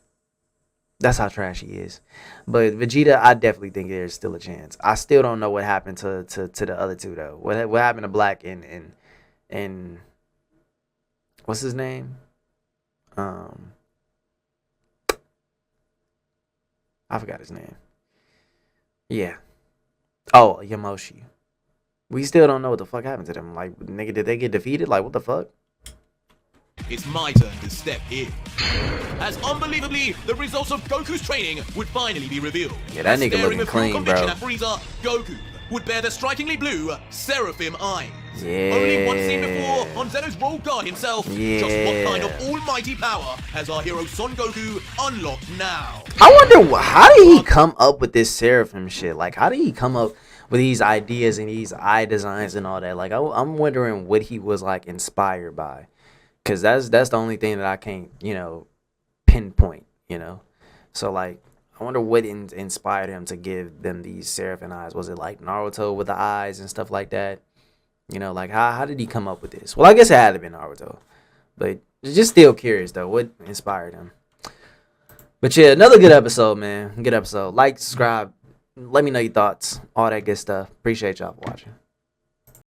That's how trash he is. But Vegeta, I definitely think there's still a chance. I still don't know what happened to the other two, though. What happened to Black and what's his name? I forgot his name. Yeah. Oh, Yamoshi. We still don't know what the fuck happened to them. Like, nigga, did they get defeated? Like, what the fuck? It's my turn to step in. As unbelievably, the results of Goku's training would finally be revealed. Yeah, that nigga looking clean, bro. At Frieza, Goku would bear the strikingly blue Seraphim eyes. Yeah. Only once seen before on Zeno's roll guard himself. Yeah. Just what kind of almighty power has our hero Son Goku unlocked now? I wonder, how did he come up with this Seraphim shit? Like, how did he come up with these ideas and these eye designs and all that? Like, I'm wondering what he was, like, inspired by. Because that's the only thing that I can't, you know, pinpoint, you know. So, like, I wonder what inspired him to give them these Seraphim eyes. Was it, like, Naruto with the eyes and stuff like that? You know, like, how did he come up with this? Well, I guess it had to be Naruto. But just still curious, though, what inspired him. But, yeah, another good episode, man. Good episode. Like, subscribe. Let me know your thoughts. All that good stuff. Appreciate y'all for watching.